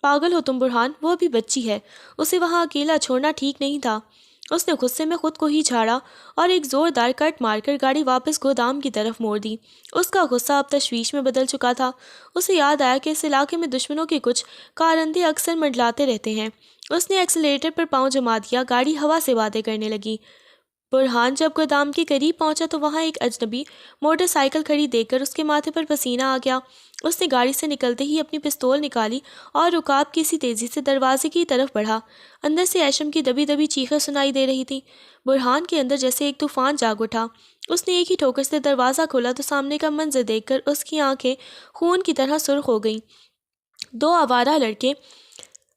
پاگل ہو تم برہان، وہ ابھی بچی ہے، اسے وہاں اکیلا چھوڑنا ٹھیک نہیں تھا۔ اس نے غصے میں خود کو ہی جھاڑا اور ایک زوردار کٹ مار کر گاڑی واپس گودام کی طرف موڑ دی۔ اس کا غصہ اب تشویش میں بدل چکا تھا۔ اسے یاد آیا کہ اس علاقے میں دشمنوں کے کچھ کارندے اکثر منڈلاتے رہتے ہیں۔ اس نے ایکسیلریٹر پر پاؤں جما دیا، گاڑی ہوا سے باتیں کرنے لگی۔ برہان جب گودام کے قریب پہنچا تو وہاں ایک اجنبی موٹر سائیکل کھڑی دیکھ کر اس کے ماتھے پر پسینہ آ گیا۔ اس نے گاڑی سے نکلتے ہی اپنی پستول نکالی اور رکاب کی اسی تیزی سے دروازے کی طرف بڑھا۔ اندر سے ایشم کی دبی دبی چیخیں سنائی دے رہی تھیں۔ برہان کے اندر جیسے ایک طوفان جاگ اٹھا۔ اس نے ایک ہی ٹھوکر سے دروازہ کھولا تو سامنے کا منظر دیکھ کر اس کی آنکھیں خون کی طرح سرخ ہو گئیں۔ دو آوارہ لڑکے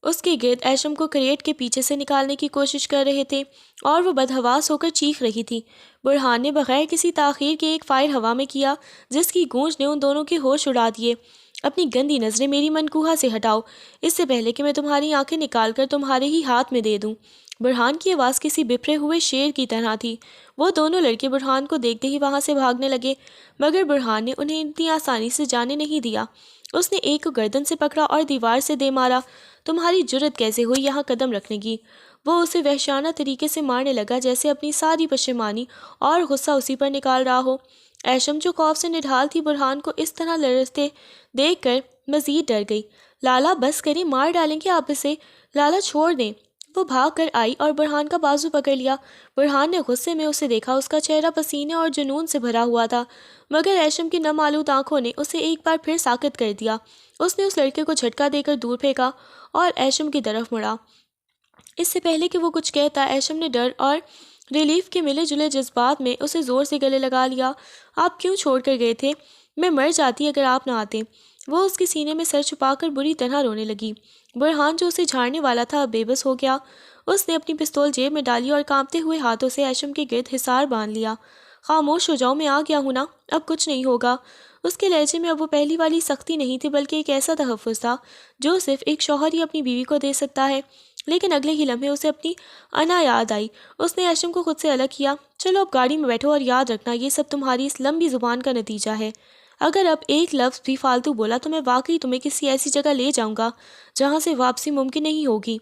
اس کے گرد ایشم کو کریٹ کے پیچھے سے نکالنے کی کوشش کر رہے تھے اور وہ بدحواس ہو کر چیخ رہی تھی۔ برہان نے بغیر کسی تاخیر کے ایک فائر ہوا میں کیا، جس کی گونج نے ان دونوں کے ہوش اڑا دیے۔ اپنی گندی نظریں میری منکوہا سے ہٹاؤ، اس سے پہلے کہ میں تمہاری آنکھیں نکال کر تمہارے ہی ہاتھ میں دے دوں۔ برہان کی آواز کسی بپھرے ہوئے شیر کی طرح تھی۔ وہ دونوں لڑکے برہان کو دیکھتے ہی وہاں سے بھاگنے لگے، مگر برہان نے انہیں اتنی آسانی سے جانے نہیں دیا۔ اس نے ایک کو گردن سے پکڑا اور دیوار سے دے مارا۔ تمہاری جرت کیسے ہوئی یہاں قدم رکھنے کی؟ وہ اسے وحشیانہ طریقے سے مارنے لگا، جیسے اپنی ساری پشیمانی اور غصہ اسی پر نکال رہا ہو۔ ایشم جو خوف سے نڈھال تھی، برہان کو اس طرح لڑتے دیکھ کر مزید ڈر گئی۔ لالا بس کریں، مار ڈالیں گے آپ اسے، لالا چھوڑ دیں۔ وہ بھاگ کر آئی اور برہان کا بازو پکڑ لیا۔ برہان نے غصے میں اسے دیکھا، اس کا چہرہ پسینے اور جنون سے بھرا ہوا تھا، مگر ایشم کی نم آلود آنکھوں نے اسے ایک بار پھر ساکت کر دیا۔ اس نے اس لڑکے کو جھٹکا دے کر دور پھینکا اور ایشم کی طرف مڑا۔ اس سے پہلے کہ وہ کچھ کہتا، ایشم نے ڈر اور ریلیف کے ملے جلے جذبات میں اسے زور سے گلے لگا لیا۔ آپ کیوں چھوڑ کر گئے تھے؟ میں مر جاتی اگر آپ نہ آتے۔ وہ اس کے سینے میں سر چھپا کر بری طرح رونے لگی۔ برہان جو اسے جھاڑنے والا تھا اب بے بس ہو گیا۔ اس نے اپنی پستول جیب میں ڈالی اور کانپتے ہوئے ہاتھوں سے ایشم کے گرد حصار باندھ لیا۔ خاموش ہو جاؤ، میں آ گیا ہوں نا، اب کچھ نہیں ہوگا۔ اس کے لہجے میں اب وہ پہلی والی سختی نہیں تھی، بلکہ ایک ایسا تحفظ تھا جو صرف ایک شوہر ہی اپنی بیوی کو دے سکتا ہے۔ لیکن اگلے ہی لمحے اسے اپنی انا یاد آئی۔ اس نے ایشم کو خود سے الگ کیا۔ چلو اب گاڑی میں بیٹھو اور یاد رکھنا یہ سب تمہاری اس لمبی زبان کا نتیجہ ہے۔ اگر اب ایک لفظ بھی فالتو بولا تو میں واقعی تمہیں کسی ایسی جگہ لے جاؤں گا جہاں سے واپسی ممکن نہیں ہوگی۔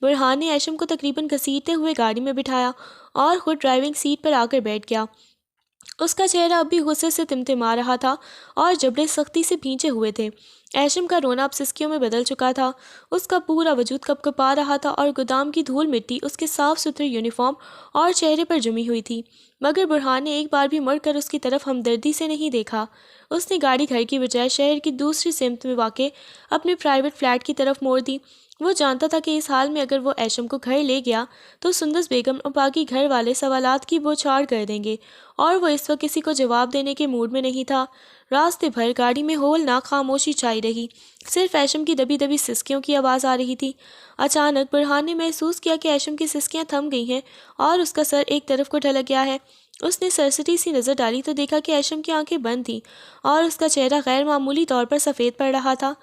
برہان نے ایشم کو تقریباً گھسیٹتے ہوئے گاڑی میں بٹھایا اور خود ڈرائیونگ سیٹ پر آ کر بیٹھ گیا۔ اس کا چہرہ اب بھی غصے سے تمتما رہا تھا اور جبڑے سختی سے بھینچے ہوئے تھے۔ ایشم کا رونا اب سسکیوں میں بدل چکا تھا۔ اس کا پورا وجود کپکپا رہا تھا اور گودام کی دھول مٹی اس کے صاف ستھرے یونیفارم اور چہرے پر جمی ہوئی تھی، مگر برہان نے ایک بار بھی مڑ کر اس کی طرف ہمدردی سے نہیں دیکھا۔ اس نے گاڑی گھر کی بجائے شہر کی دوسری سمت میں واقع اپنے پرائیویٹ فلیٹ کی طرف موڑ دی۔ وہ جانتا تھا کہ اس حال میں اگر وہ ایشم کو گھر لے گیا تو سندس بیگم اور باقی گھر والے سوالات کی بوچھاڑ کر دیں گے، اور وہ اس وقت کسی کو جواب دینے کے موڈ میں نہیں تھا۔ راستے بھر گاڑی میں ہولناک خاموشی چھائی رہی، صرف ایشم کی دبی دبی سسکیوں کی آواز آ رہی تھی۔ اچانک برہان نے محسوس کیا کہ ایشم کی سسکیاں تھم گئی ہیں اور اس کا سر ایک طرف کو ڈھلک گیا ہے۔ اس نے سرسٹی سی نظر ڈالی تو دیکھا کہ ایشم کی آنکھیں بند تھیں اور اس کا چہرہ غیر معمولی طور پر سفید پڑ رہا تھا۔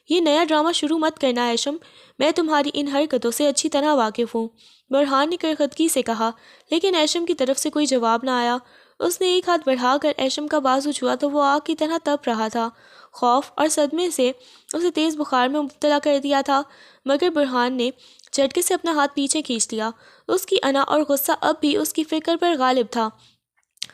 یہ نیا ڈرامہ شروع مت کرنا ایشم، میں تمہاری ان حرکتوں سے اچھی طرح واقف ہوں، برہان نے کرخدگی سے کہا، لیکن ایشم کی طرف سے کوئی جواب نہ آیا۔ اس نے ایک ہاتھ بڑھا کر ایشم کا بازو چھوا تو وہ آگ کی طرح تپ رہا تھا۔ خوف اور صدمے سے اسے تیز بخار میں مبتلا کر دیا تھا، مگر برہان نے جھٹکے سے اپنا ہاتھ پیچھے کھینچ لیا۔ اس کی انا اور غصہ اب بھی اس کی فکر پر غالب تھا۔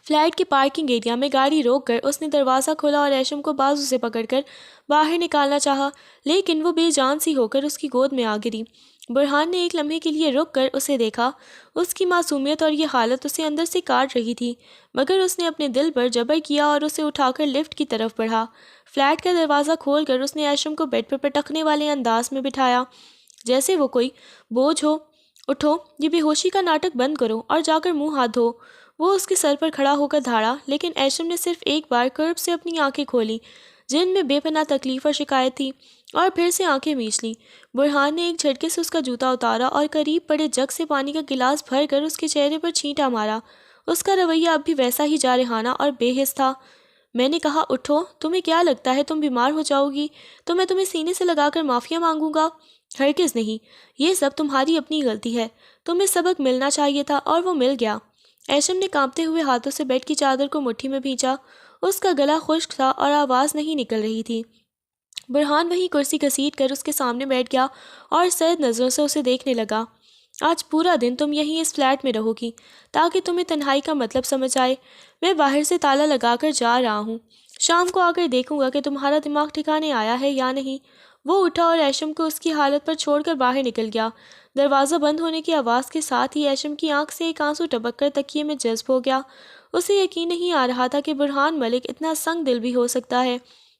فلیٹ کے پارکنگ ایریا میں گاڑی روک کر اس نے دروازہ کھولا اور ایشم کو بازو سے پکڑ کر باہر نکالنا چاہا، لیکن وہ بے جان سی ہو کر اس کی گود میں آ گری۔ برہان نے ایک لمحے کے لیے رک کر اسے دیکھا۔ اس کی معصومیت اور یہ حالت اسے اندر سے کاٹ رہی تھی، مگر اس نے اپنے دل پر جبر کیا اور اسے اٹھا کر لفٹ کی طرف بڑھا۔ فلیٹ کا دروازہ کھول کر اس نے ایشم کو بیڈ پر پٹکنے والے انداز میں بٹھایا جیسے وہ کوئی بوجھ ہو۔ اٹھو، یہ بے ہوشی کا ناٹک بند کرو اور جا کر منہ ہاتھ دھو۔ وہ اس کے سر پر کھڑا ہو کر دھاڑا، لیکن ایشم نے صرف ایک بار کرب سے اپنی آنکھیں کھولیں جن میں بے پناہ تکلیف اور شکایت تھی، اور پھر سے آنکھیں میچ لیں۔ برہان نے ایک جھٹکے سے اس کا جوتا اتارا اور قریب پڑے جگ سے پانی کا گلاس بھر کر اس کے چہرے پر چھینٹا مارا۔ اس کا رویہ اب بھی ویسا ہی جارحانہ اور بے حس تھا۔ میں نے کہا اٹھو، تمہیں کیا لگتا ہے تم بیمار ہو جاؤ گی تو میں تمہیں سینے سے لگا کر معافیا مانگوں گا؟ ہرگز نہیں، یہ سب تمہاری اپنی غلطی ہے، تمہیں سبق ملنا چاہیے تھا اور وہ مل گیا۔ ایشم نے کانپتے ہوئے ہاتھوں سے بیڈ کی چادر کو مٹھی میں بھینچا۔ اس کا گلا خشک تھا اور آواز نہیں نکل رہی تھی۔ برہان وہیں کرسی گھسیٹ کر اس کے سامنے بیٹھ گیا اور سرد نظروں سے اسے دیکھنے لگا۔ آج پورا دن تم یہیں اس فلیٹ میں رہو گی تاکہ تمہیں تنہائی کا مطلب سمجھ آئے۔ میں باہر سے تالا لگا کر جا رہا ہوں، شام کو آ کر دیکھوں گا کہ تمہارا دماغ ٹھکانے آیا ہے یا نہیں۔ وہ اٹھا اور ایشم کو اس کی حالت پر چھوڑ کر باہر نکل گیا۔ دروازہ بند ہونے کی آواز کے ساتھ ہی ایشم کی آنکھ سے ایک آنسو ٹپک کر تکیے میں جذب ہو گیا۔ اسے یقین نہیں آ رہا تھا کہ برہان ملک اتنا سنگ دل بھی ہو سکتا ہے۔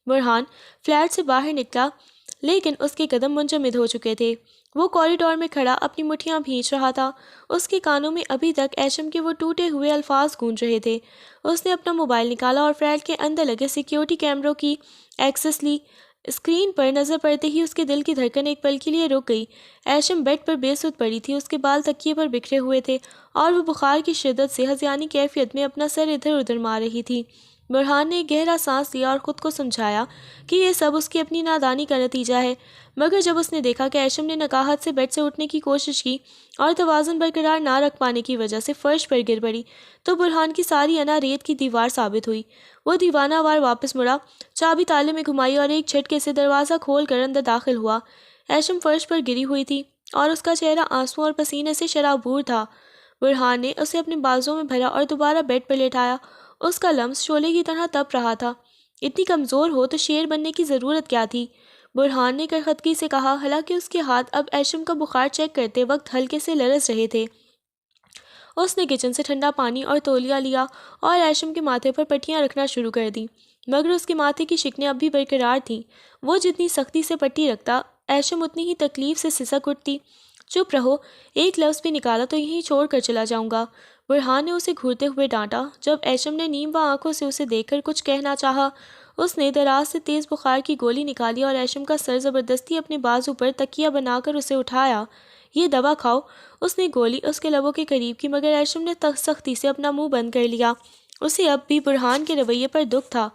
برہان فلیٹ سے باہر نکلا، لیکن اس کے قدم منجمد ہو چکے تھے۔ وہ کوریڈور میں کھڑا اپنی مٹھیاں بھینچ رہا تھا۔ اس کے کانوں میں ابھی تک ایشم کے وہ ٹوٹے ہوئے الفاظ گونج رہے تھے۔ اس نے اپنا موبائل نکالا اور فلیٹ کے اندر لگے سیکیورٹی کیمروں کی ایکسس لی۔ اسکرین پر نظر پڑتے ہی اس کے دل کی دھڑکن ایک پل کے لیے رک گئی۔ ایشم بیڈ پر بے سود پڑی تھی، اس کے بال تکیے پر بکھرے ہوئے تھے اور وہ بخار کی شدت سے ہذیانی کیفیت میں اپنا سر ادھر ادھر مار رہی تھی۔ برہان نے ایک گہرا سانس لیا اور خود کو سمجھایا کہ یہ سب اس کی اپنی نادانی کا نتیجہ ہے، مگر جب اس نے دیکھا کہ ایشم نے نکاہت سے بیڈ سے اٹھنے کی کوشش کی اور توازن برقرار نہ رکھ پانے کی وجہ سے فرش پر گر پڑی، تو برہان کی ساری انا ریت کی دیوار ثابت ہوئی۔ وہ دیوانہ وار واپس مڑا، چابی تالے میں گھمائی اور ایک جھٹکے سے دروازہ کھول کر اندر داخل ہوا۔ ایشم فرش پر گری ہوئی تھی اور اس کا چہرہ آنسوؤں اور پسینے سے شرابور تھا۔ برہان نے اسے اپنے بازوں میں بھرا اور دوبارہ بیڈ پر لیٹایا۔ اس کا لمس شعلے کی طرح تپ رہا تھا۔ اتنی کمزور ہو تو شیر بننے کی ضرورت کیا تھی؟ برہان نے کرخدگی سے کہا، حالانکہ اس کے ہاتھ اب ایشم کا بخار چیک کرتے وقت ہلکے سے لرز رہے تھے۔ اس نے کچن سے ٹھنڈا پانی اور تولیہ لیا اور ایشم کے ماتھے پر پٹیاں رکھنا شروع کر دیں، مگر اس کے ماتھے کی شکنیں اب بھی برقرار تھیں۔ وہ جتنی سختی سے پٹی رکھتا، ایشم اتنی ہی تکلیف سے سسک اٹھتی۔ چپ رہو، ایک لفظ بھی نکالا تو یہیں چھوڑ کر چلا جاؤں گا، برہان نے اسے گھورتے ہوئے ڈانٹا۔ جب ایشم نے نیم آنکھوں سے اسے دیکھ کر کچھ کہنا چاہا، اس نے دراز سے تیز بخار کی گولی نکالی اور ایشم کا سر زبردستی اپنے بازو پر تکیہ بنا کر اسے اٹھایا۔ یہ دوا کھاؤ۔ اس نے گولی اس کے لبوں کے قریب کی، مگر ایشم نے سختی سے اپنا منہ بند کر لیا۔ اسے اب بھی برہان کے رویے پر دکھ تھا۔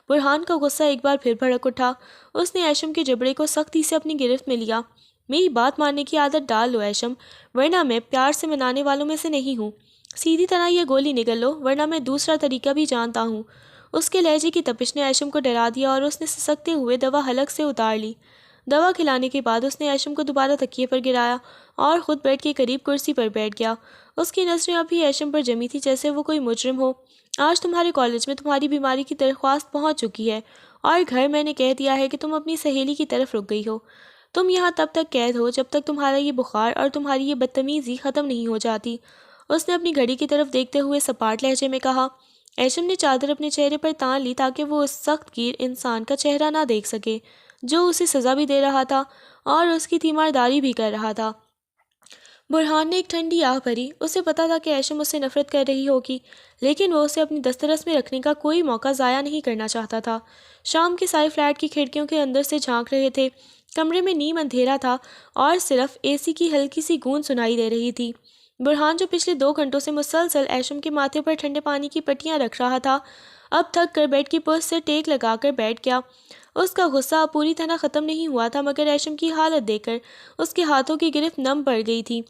برہان کا غصہ ایک بار پھر بھڑک اٹھا۔ اس نے ایشم کے جبڑے کو سختی سے اپنی گرفت میں لیا۔ میری بات ماننے کی عادت ڈال لو ایشم، ورنہ میں پیار سے منانے والوں میں سے نہیں ہوں۔ سیدھی طرح یہ گولی نگل لو، ورنہ میں دوسرا طریقہ بھی جانتا ہوں۔ اس کے لہجے کی تپش نے ایشم کو ڈرا دیا اور اس نے سسکتے ہوئے دوا حلق سے اتار لی۔ دوا کھلانے کے بعد اس نے ایشم کو دوبارہ تکیے پر گرایا اور خود بیڈ کے قریب کرسی پر بیٹھ گیا۔ اس کی نظریں ابھی ایشم پر جمی تھی جیسے وہ کوئی مجرم ہو۔ آج تمہارے کالج میں تمہاری بیماری کی درخواست پہنچ چکی ہے اور گھر میں نے کہہ دیا ہے کہ تم اپنی سہیلی کی طرف رک گئی ہو۔ تم یہاں تب تک قید ہو جب تک تمہارا یہ بخار اور تمہاری یہ بدتمیزی ختم نہیں ہو جاتی۔ اس نے اپنی گھڑی کی طرف دیکھتے ہوئے سپاٹ لہجے میں کہا۔ ایشم نے چادر اپنے چہرے پر تان لی تاکہ وہ اس سخت گیر انسان کا چہرہ نہ دیکھ سکے جو اسے سزا بھی دے رہا تھا اور اس کی تیمارداری بھی کر رہا تھا۔ برہان نے ایک ٹھنڈی آہ بھری۔ اسے پتا تھا کہ ایشم اس سے نفرت کر رہی ہوگی، لیکن وہ اسے اپنی دسترس میں رکھنے کا کوئی موقع ضائع نہیں کرنا چاہتا تھا۔ شام کے سائے فلیٹ کی کھڑکیوں کے اندر سے جھانک رہے تھے۔ کمرے میں نیم اندھیرا تھا اور صرف اے سی کی ہلکی سی گونج سنائی دے رہی تھی۔ برہان جو پچھلے 2 گھنٹوں سے مسلسل ایشم کے ماتھے پر ٹھنڈے پانی کی پٹیاں رکھ رہا تھا، اب تھک کر بیڈ کی پشت سے ٹیک لگا کر بیٹھ گیا۔ اس کا غصہ اب پوری طرح ختم نہیں ہوا تھا، مگر ایشم کی حالت دیکھ کر اس کے ہاتھوں کی گرفت نم پڑ گئی تھی۔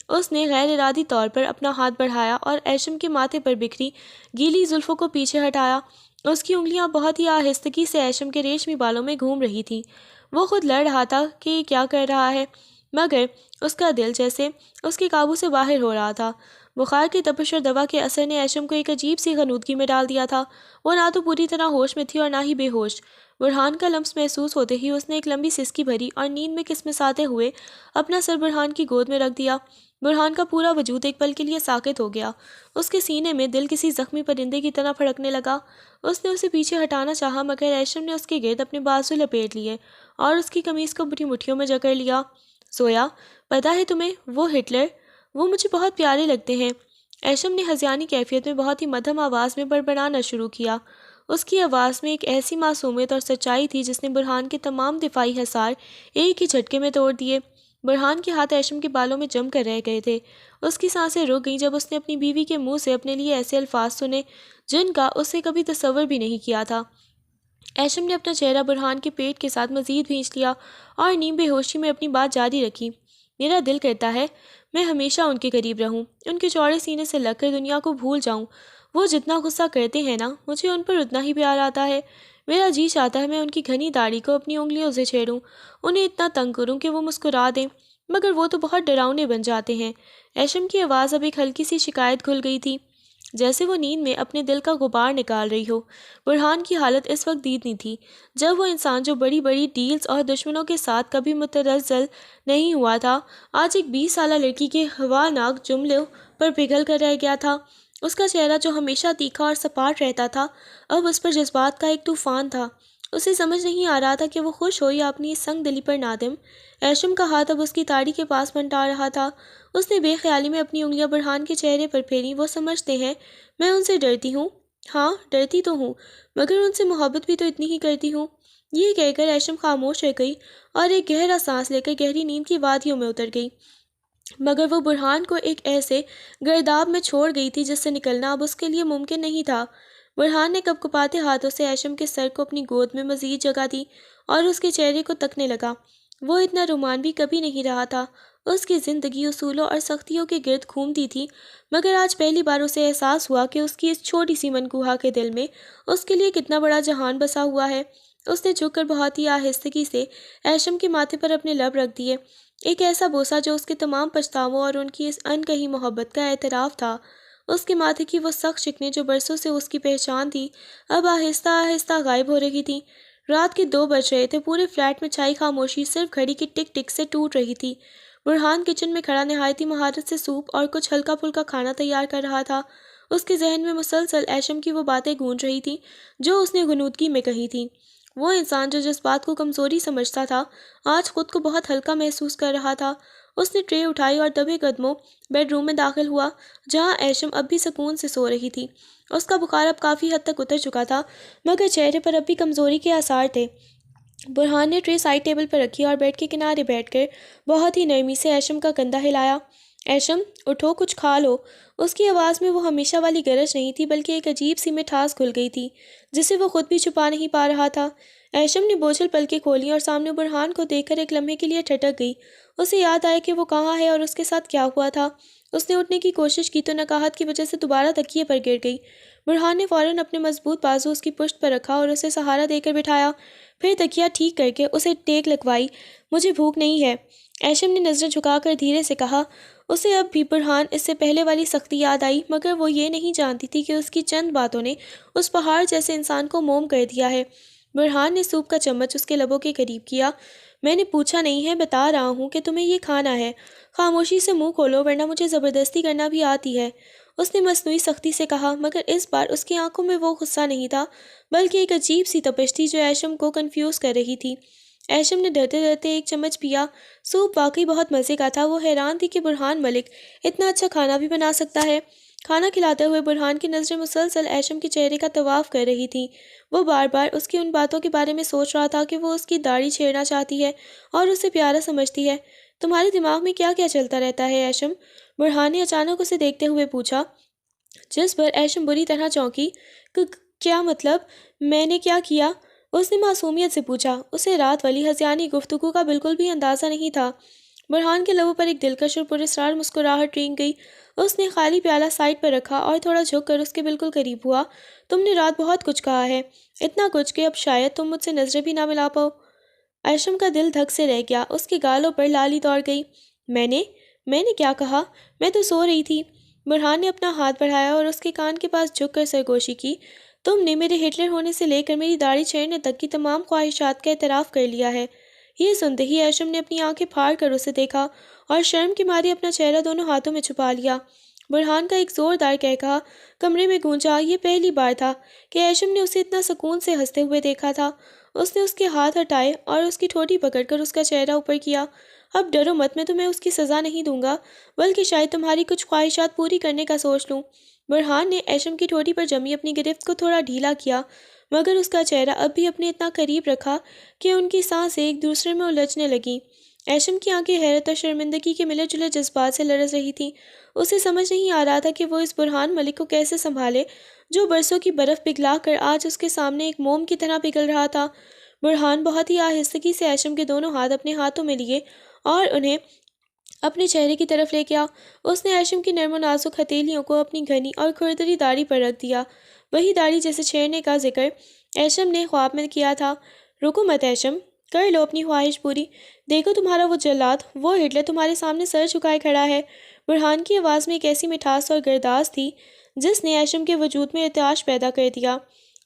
اس نے غیر ارادی طور پر اپنا ہاتھ بڑھایا اور ایشم کے ماتھے پر بکھری گیلی زلفوں کو پیچھے ہٹایا۔ اس کی انگلیاں بہت ہی آہستگی سے ایشم کے ریشمی بالوں میں گھوم رہی تھیں۔ وہ خود لڑ رہا تھا کہ یہ کیا کر رہا ہے، مگر اس کا دل جیسے اس کے قابو سے باہر ہو رہا تھا۔ بخار کی تپش اور دوا کے اثر نے ایشم کو ایک عجیب سی غنودگی میں ڈال دیا تھا۔ وہ نہ تو پوری طرح ہوش میں تھی اور نہ ہی بے ہوش۔ برہان کا لمس محسوس ہوتے ہی اس نے ایک لمبی سسکی بھری اور نیند میں کسمساتے ہوئے اپنا سر برہان کی گود میں رکھ دیا۔ برہان کا پورا وجود ایک پل کے لیے ساکت ہو گیا۔ اس کے سینے میں دل کسی زخمی پرندے کی طرح پھڑکنے لگا۔ اس نے اسے پیچھے ہٹانا چاہا، مگر ایشم نے اس کے گرد اپنے بازو لپیٹ لیے اور اس کی قمیص کو اپنی مٹھیوں میں جکڑ لیا۔ سویا، پتہ ہے تمہیں وہ ہٹلر، وہ مجھے بہت پیارے لگتے ہیں۔ ایشم نے ہذیانی کیفیت میں بہت ہی مدھم آواز میں بڑبڑانا شروع کیا۔ اس کی آواز میں ایک ایسی معصومیت اور سچائی تھی جس نے برہان کے تمام دفاعی حصار ایک ہی جھٹکے میں توڑ دیے۔ برہان کے ہاتھ ایشم کے بالوں میں جم کر رہ گئے تھے۔ اس کی سانسیں رک گئیں جب اس نے اپنی بیوی کے منہ سے اپنے لیے ایسے الفاظ سنے جن کا اسے کبھی تصور بھی نہیں کیا تھا۔ ایشم نے اپنا چہرہ برہان کے پیٹ کے ساتھ مزید بھینچ لیا اور نیم بے ہوشی میں اپنی بات جاری رکھی۔ میرا دل کرتا ہے میں ہمیشہ ان کے قریب رہوں، ان کے چوڑے سینے سے لگ کر دنیا کو بھول جاؤں۔ وہ جتنا غصہ کرتے ہیں نا، مجھے ان پر اتنا ہی پیار آتا ہے۔ میرا جی چاہتا ہے میں ان کی گھنی داڑھی کو اپنی انگلیوں سے چھیڑوں، انہیں اتنا تنگ کروں کہ وہ مسکرا دیں، مگر وہ تو بہت ڈراؤنے بن جاتے ہیں۔ ایشم کی آواز اب ایک ہلکی سی شکایت کھل گئی تھی، جیسے وہ نیند میں اپنے دل کا غبار نکال رہی ہو۔ برہان کی حالت اس وقت دیدنی تھی جب وہ انسان جو بڑی بڑی ڈیلز اور دشمنوں کے ساتھ کبھی مترزل نہیں ہوا تھا، آج ایک 20 سالہ لڑکی کے ہواناک جملوں پر پگھل کر رہ گیا تھا۔ اس کا چہرہ جو ہمیشہ تیکھا اور سپاٹ رہتا تھا، اب اس پر جذبات کا ایک طوفان تھا۔ اسے سمجھ نہیں آ رہا تھا کہ وہ خوش ہو یا اپنی اس سنگ دلی پر نادم۔ ایشم کا ہاتھ اب اس کی داڑھی کے پاس منڈا رہا تھا۔ اس نے بے خیالی میں اپنی انگلیاں برہان کے چہرے پر پھیریں۔ وہ سمجھتے ہیں میں ان سے ڈرتی ہوں، ہاں ڈرتی تو ہوں، مگر ان سے محبت بھی تو اتنی ہی کرتی ہوں۔ یہ کہہ کر ایشم خاموش رہ گئی اور ایک گہرا سانس لے کر گہری نیند کی وادیوں میں اتر گئی، مگر وہ برہان کو ایک ایسے گرداب میں چھوڑ گئی تھی جس سے نکلنا اب اس کے لیے ممکن نہیں تھا۔ برہان نے کپکپاتے ہاتھوں سے ایشم کے سر کو اپنی گود میں مزید جگہ دی اور اس کے چہرے کو تکنے لگا۔ وہ اتنا رومانوی کبھی نہیں رہا تھا۔ اس کی زندگی اصولوں اور سختیوں کے گرد گھومتی تھی، مگر آج پہلی بار اسے احساس ہوا کہ اس کی اس چھوٹی سی منکوہا کے دل میں اس کے لیے کتنا بڑا جہان بسا ہوا ہے۔ اس نے جھک کر بہت ہی آہستگی سے ایشم کے ماتھے پر اپنے لب رکھ دیے، ایک ایسا بوسہ جو اس کے تمام پچھتاووں اور ان کی اس انکہی محبت کا اعتراف تھا۔ اس کے ماتھے کی وہ سخت شکنیں جو برسوں سے اس کی پہچان تھی، اب آہستہ آہستہ غائب ہو رہی تھیں۔ رات کے 2 بج رہے تھے، پورے فلیٹ میں چھائی خاموشی صرف گھڑی کی ٹک ٹک سے ٹوٹ رہی تھی۔ برہان کچن میں کھڑا نہایت ہی مہارت سے سوپ اور کچھ ہلکا پھلکا کھانا تیار کر رہا تھا۔ اس کے ذہن میں مسلسل ایشم کی وہ باتیں گونج رہی تھیں جو اس نے غنودگی میں کہی تھیں۔ وہ انسان جو جس بات کو کمزوری سمجھتا تھا، آج خود کو بہت ہلکا محسوس کر رہا تھا۔ اس نے ٹرے اٹھائی اور دبے قدموں بیڈ روم میں داخل ہوا، جہاں ایشم اب بھی سکون سے سو رہی تھی۔ اس کا بخار اب کافی حد تک اتر چکا تھا، مگر چہرے پر اب بھی کمزوری کے آثار تھے۔ برہان نے ٹرے سائڈ ٹیبل پر رکھی اور بیڈ کے کنارے بیٹھ کر بہت ہی نرمی سے ایشم کا کندھا ہلایا۔ ایشم، اٹھو، کچھ کھا لو۔ اس کی آواز میں وہ ہمیشہ والی گرج نہیں تھی، بلکہ ایک عجیب سی مٹھاس گھل گئی تھی جسے وہ خود بھی چھپا نہیں پا رہا تھا۔ ایشم نے بوجھل پلکیں کھولیں اور سامنے برہان کو دیکھ کر ایک لمحے کے لیے ٹھٹک گئی۔ اسے یاد آیا کہ وہ کہاں ہے اور اس کے ساتھ کیا ہوا تھا۔ اس نے اٹھنے کی کوشش کی تو نکاہت کی وجہ سے دوبارہ تکیے پر گر گئی۔ برہان نے فوراً اپنے مضبوط بازو اس کی پشت پر رکھا اور اسے سہارا دے کر بٹھایا، پھر تکیہ ٹھیک کر کے اسے ٹیک لگوائی۔ مجھے بھوک نہیں ہے، ایشم نے نظریں جھکا کر دھیرے سے کہا۔ اسے اب بھی برہان اس سے پہلے والی سختی یاد آئی، مگر وہ یہ نہیں جانتی تھی کہ اس کی چند باتوں نے اس پہاڑ جیسے انسان کو موم کر دیا ہے۔ برہان نے سوپ کا چمچ اس کے لبوں کے قریب کیا۔ میں نے پوچھا نہیں ہے، بتا رہا ہوں کہ تمہیں یہ کھانا ہے۔ خاموشی سے منہ کھولو ورنہ مجھے زبردستی کرنا بھی آتی ہے، اس نے مصنوعی سختی سے کہا، مگر اس بار اس کی آنکھوں میں وہ غصہ نہیں تھا، بلکہ ایک عجیب سی تپش تھی جو ایشم کو کنفیوز کر رہی تھی۔ ایشم نے ڈرتے ڈرتے ایک چمچ پیا۔ سوپ واقعی بہت مزے کا تھا۔ وہ حیران تھی کہ برہان ملک اتنا اچھا کھانا بھی بنا سکتا ہے۔ کھانا کھلاتے ہوئے برہان کی نظریں مسلسل ایشم کے چہرے کا طواف کر رہی تھیں۔ وہ بار بار اس کی ان باتوں کے بارے میں سوچ رہا تھا کہ وہ اس کی داڑھی چھیڑنا چاہتی ہے اور اسے پیارا سمجھتی ہے۔ تمہارے دماغ میں کیا کیا چلتا رہتا ہے ایشم؟ برہان نے اچانک اسے دیکھتے ہوئے پوچھا، جس پر ایشم بری طرح چونکی۔ کیا مطلب؟ میں نے کیا کیا؟ اس نے معصومیت سے پوچھا۔ اسے رات والی ہذیانی گفتگو کا بالکل بھی اندازہ نہیں تھا۔ برہان کے لبوں پر ایک دلکش اور پراسرار مسکراہٹ رینگ گئی۔ اس نے خالی پیالہ سائڈ پر رکھا اور تھوڑا جھک کر اس کے بالکل قریب ہوا۔ تم نے رات بہت کچھ کہا ہے، اتنا کچھ کہ اب شاید تم مجھ سے نظریں بھی نہ ملا پاؤ۔ ایشم کا دل دھک سے رہ گیا، اس کے گالوں پر لالی دوڑ گئی۔ میں نے کیا کہا؟ میں تو سو رہی تھی۔ برہان نے اپنا ہاتھ بڑھایا اور اس کے کان کے پاس جھک کر سرگوشی کی۔ تم نے میرے ہٹلر ہونے سے لے کر میری داڑھی چھیڑنے تک کی تمام خواہشات کا اعتراف کر لیا ہے۔ یہ سنتے ہی ایشم نے اپنی آنکھیں پھاڑ کر اسے دیکھا اور شرم کے مارے اپنا چہرہ دونوں ہاتھوں میں چھپا لیا۔ برہان کا ایک زوردار قہقہا کمرے میں گونجا۔ یہ پہلی بار تھا کہ ایشم نے اسے اتنا سکون سے ہنستے ہوئے دیکھا تھا۔ اس نے اس کے ہاتھ ہٹائے اور اس کی ٹھوٹی پکڑ کر اس کا چہرہ اوپر کیا۔ اب ڈرو مت، میں تمہیں اس کی سزا نہیں دوں گا، بلکہ شاید تمہاری کچھ خواہشات پوری کرنے کا سوچ لوں۔ برہان نے ایشم کی ٹھوٹی پر جمی اپنی گرفت کو تھوڑا ڈھیلا کیا، مگر اس کا چہرہ اب بھی اپنے اتنا قریب رکھا کہ ان کی سانسیں ایک دوسرے میں الجھنے لگیں۔ ایشم کی آنکھیں حیرت اور شرمندگی کے ملے جلے جذبات سے لرز رہی تھیں۔ اسے سمجھ نہیں آ رہا تھا کہ وہ اس برہان ملک کو کیسے سنبھالے جو برسوں کی برف پگھلا کر آج اس کے سامنے ایک موم کی طرح پگھل رہا تھا۔ برہان بہت ہی آہستگی سے ایشم کے دونوں ہاتھ اپنے ہاتھوں میں لیے اور انہیں اپنے چہرے کی طرف لے گیا۔ اس نے ایشم کی نرم و نازک ہتھیلیوں کو اپنی گھنی اور کھردری داڑھی پر رکھ دیا، وہی داڑھی جیسے چھیڑنے کا ذکر ایشم نے خواب میں کیا تھا۔ رکو مت ایشم، کر لو اپنی خواہش پوری۔ دیکھو تمہارا وہ جلاد، وہ ہٹلر تمہارے سامنے سر جھکائے کھڑا ہے۔ برہان کی آواز میں ایک ایسی مٹھاس اور گرداز تھی جس نے ایشم کے وجود میں ارتعاش پیدا کر دیا۔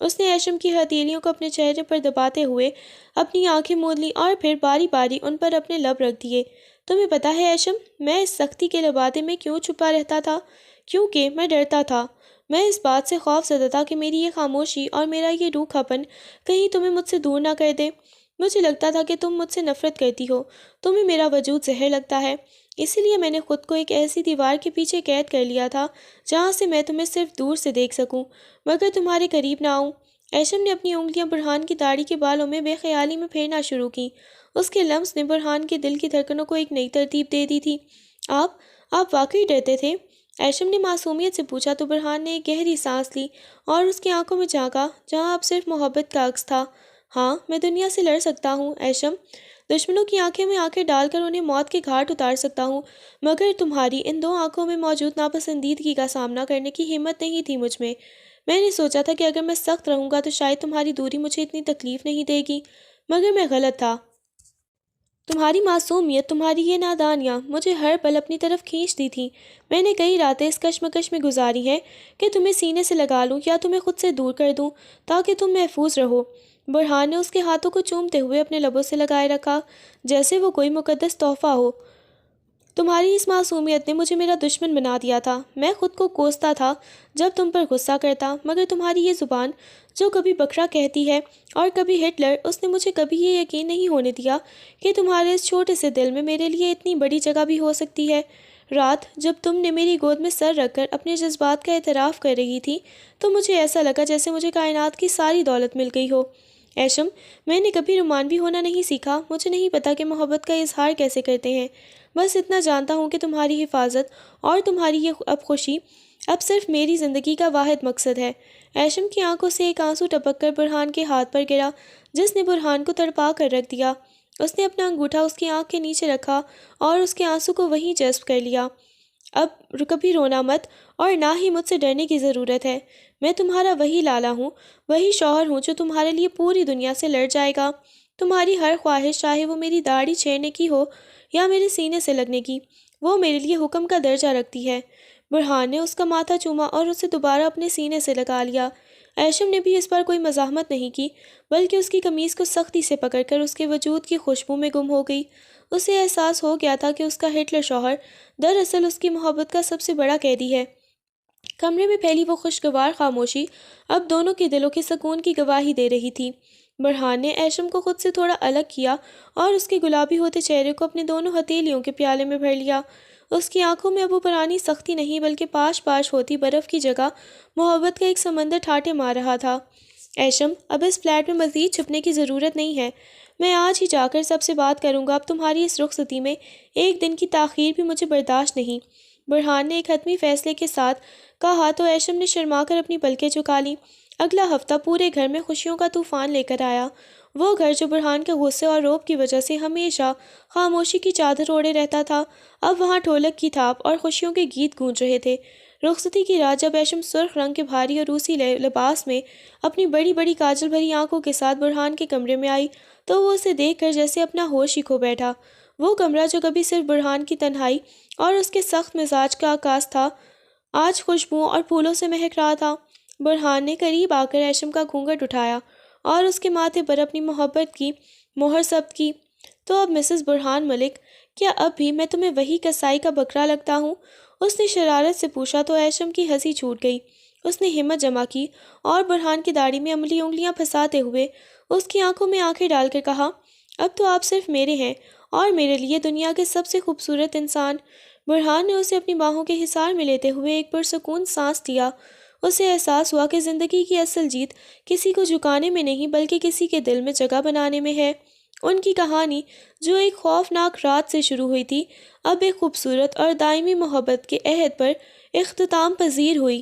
اس نے ایشم کی ہتھیلیوں کو اپنے چہرے پر دباتے ہوئے اپنی آنکھیں موند لیں اور پھر باری باری ان پر اپنے لب رکھ دیے۔ تمہیں پتہ ہے ایشم، میں اس سختی کے لبادے میں کیوں چھپا رہتا تھا؟ کیونکہ میں ڈرتا تھا۔ میں اس بات سے خوف زدہ تھا کہ میری یہ خاموشی اور میرا یہ روکھا پن کہیں تمہیں مجھ سے دور نہ کر دے۔ مجھے لگتا تھا کہ تم مجھ سے نفرت کرتی ہو، تمہیں میرا وجود زہر لگتا ہے، اسی لیے میں نے خود کو ایک ایسی دیوار کے پیچھے قید کر لیا تھا جہاں سے میں تمہیں صرف دور سے دیکھ سکوں مگر تمہارے قریب نہ آؤں۔ ایشم نے اپنی انگلیاں برہان کی داڑھی کے بالوں میں بے خیالی میں پھیرنا شروع کیں۔ اس کے لمس نے برہان کے دل کی دھڑکنوں کو ایک نئی ترتیب دے دی تھی۔ آپ واقعی ڈرتے تھے؟ ایشم نے معصومیت سے پوچھا تو برہان نے ایک گہری سانس لی اور اس کی آنکھوں میں جھانکا جہاں اب صرف محبت کا عکس تھا۔ ہاں، میں دنیا سے لڑ سکتا ہوں ایشم، دشمنوں کی آنکھیں میں آنکھیں ڈال کر انہیں موت کے گھاٹ اتار سکتا ہوں، مگر تمہاری ان دو آنکھوں میں موجود ناپسندیدگی کا سامنا کرنے کی ہمت نہیں تھی مجھ میں۔ میں نے سوچا تھا کہ اگر میں سخت رہوں گا تو شاید تمہاری دوری مجھے اتنی تکلیف نہیں دے گی، مگر میں غلط تھا۔ تمہاری معصومیت، تمہاری یہ نادانیاں مجھے ہر پل اپنی طرف کھینچتی تھیں۔ میں نے کئی راتیں اس کشمکش میں گزاری ہیں کہ تمہیں سینے سے لگا لوں یا تمہیں خود سے دور کر دوں تاکہ تم محفوظ رہو۔ برہان نے اس کے ہاتھوں کو چومتے ہوئے اپنے لبوں سے لگائے رکھا جیسے وہ کوئی مقدس تحفہ ہو۔ تمہاری اس معصومیت نے مجھے میرا دشمن بنا دیا تھا۔ میں خود کو کوستا تھا جب تم پر غصہ کرتا، مگر تمہاری یہ زبان جو کبھی بکرا کہتی ہے اور کبھی ہٹلر، اس نے مجھے کبھی یہ یقین نہیں ہونے دیا کہ تمہارے اس چھوٹے سے دل میں میرے لیے اتنی بڑی جگہ بھی ہو سکتی ہے۔ رات جب تم نے میری گود میں سر رکھ کر اپنے جذبات کا اعتراف کر رہی تھی تو مجھے ایسا لگا جیسے مجھے کائنات کی ساری دولت مل گئی ہو۔ ایشم، میں نے کبھی رومانوی ہونا نہیں سیکھا، مجھے نہیں پتا کہ محبت کا اظہار کیسے کرتے ہیں، بس اتنا جانتا ہوں کہ تمہاری حفاظت اور تمہاری یہ اب خوشی اب صرف میری زندگی کا واحد مقصد ہے۔ ایشم کی آنکھوں سے ایک آنسو ٹپک کر برہان کے ہاتھ پر گرا جس نے برہان کو تڑپا کر رکھ دیا۔ اس نے اپنا انگوٹھا اس کی آنکھ کے نیچے رکھا اور اس کے آنسو کو وہیں جذب کر لیا۔ اب کبھی رونا مت اور نہ ہی مجھ سے ڈرنے کی ضرورت ہے۔ میں تمہارا وہی لالا ہوں، وہی شوہر ہوں جو تمہارے لیے پوری دنیا سے لڑ جائے گا۔ تمہاری ہر خواہش، چاہے وہ میری داڑھی چھیڑنے کی ہو یا میرے سینے سے لگنے کی، وہ میرے لیے حکم کا درجہ رکھتی ہے۔ برہان نے اس کا ماتھا چوما اور اسے دوبارہ اپنے سینے سے لگا لیا۔ ایشم نے بھی اس پر کوئی مزاحمت نہیں کی بلکہ اس کی قمیص کو سختی سے پکڑ کر اس کے وجود کی خوشبو میں گم ہو گئی۔ اسے احساس ہو گیا تھا کہ اس کا ہٹلر شوہر دراصل اس کی محبت کا سب سے بڑا قیدی ہے۔ کمرے میں پھیلی وہ خوشگوار خاموشی اب دونوں کے دلوں کے سکون کی گواہی دے رہی تھی۔ برہان نے ایشم کو خود سے تھوڑا الگ کیا اور اس کے گلابی ہوتے چہرے کو اپنے دونوں ہتھیلیوں کے پیالے میں بھر لیا۔ اس کی آنکھوں میں اب وہ پرانی سختی نہیں بلکہ پاش پاش ہوتی برف کی جگہ محبت کا ایک سمندر ٹھاٹھے مار رہا تھا۔ ایشم، اب اس فلیٹ میں مزید چھپنے کی ضرورت نہیں ہے، میں آج ہی جا کر سب سے بات کروں گا۔ اب تمہاری اس رخصتی میں ایک دن کی تاخیر بھی مجھے برداشت نہیں۔ برہان نے ایک حتمی فیصلے کے ساتھ کہا تو ایشم نے شرما کر اپنی پلکیں جھکا لیں۔ اگلا ہفتہ پورے گھر میں خوشیوں کا طوفان لے کر آیا۔ وہ گھر جو برہان کے غصے اور رعب کی وجہ سے ہمیشہ خاموشی کی چادر اوڑھے رہتا تھا، اب وہاں ڈھولک کی تھاپ اور خوشیوں کے گیت گونج رہے تھے۔ رخصتی کی رات جب ایشم سرخ رنگ کے بھاری اور روسی لباس میں اپنی بڑی بڑی کاجل بھری آنکھوں کے ساتھ برہان کے کمرے میں آئی تو وہ اسے دیکھ کر جیسے اپنا ہوش ہی کھو بیٹھا۔ وہ کمرہ جو کبھی صرف برہان کی تنہائی اور اس کے سخت مزاج کا عکاس تھا، آج خوشبوؤں اور پھولوں سے مہک رہا تھا۔ برہان نے قریب آ کر ایشم کا گھونگھٹ اٹھایا اور اس کے ماتھے پر اپنی محبت کی مہر ثبت کی۔ تو اب مسز برہان ملک، کیا اب بھی میں تمہیں وہی کسائی کا بکرا لگتا ہوں؟ اس نے شرارت سے پوچھا تو ایشم کی ہنسی چھوٹ گئی۔ اس نے ہمت جمع کی اور برہان کی داڑھی میں عملی انگلیاں پھنساتے ہوئے اس کی آنکھوں میں آنکھیں ڈال کر کہا، اب تو آپ صرف میرے ہیں اور میرے لیے دنیا کے سب سے خوبصورت انسان۔ برہان نے اسے اپنی باہوں کے حصار میں لیتے ہوئے ایک پرسکون سانس دیا۔ اسے احساس ہوا کہ زندگی کی اصل جیت کسی کو جھکانے میں نہیں بلکہ کسی کے دل میں جگہ بنانے میں ہے۔ ان کی کہانی جو ایک خوفناک رات سے شروع ہوئی تھی اب ایک خوبصورت اور دائمی محبت کے عہد پر اختتام پذیر ہوئی۔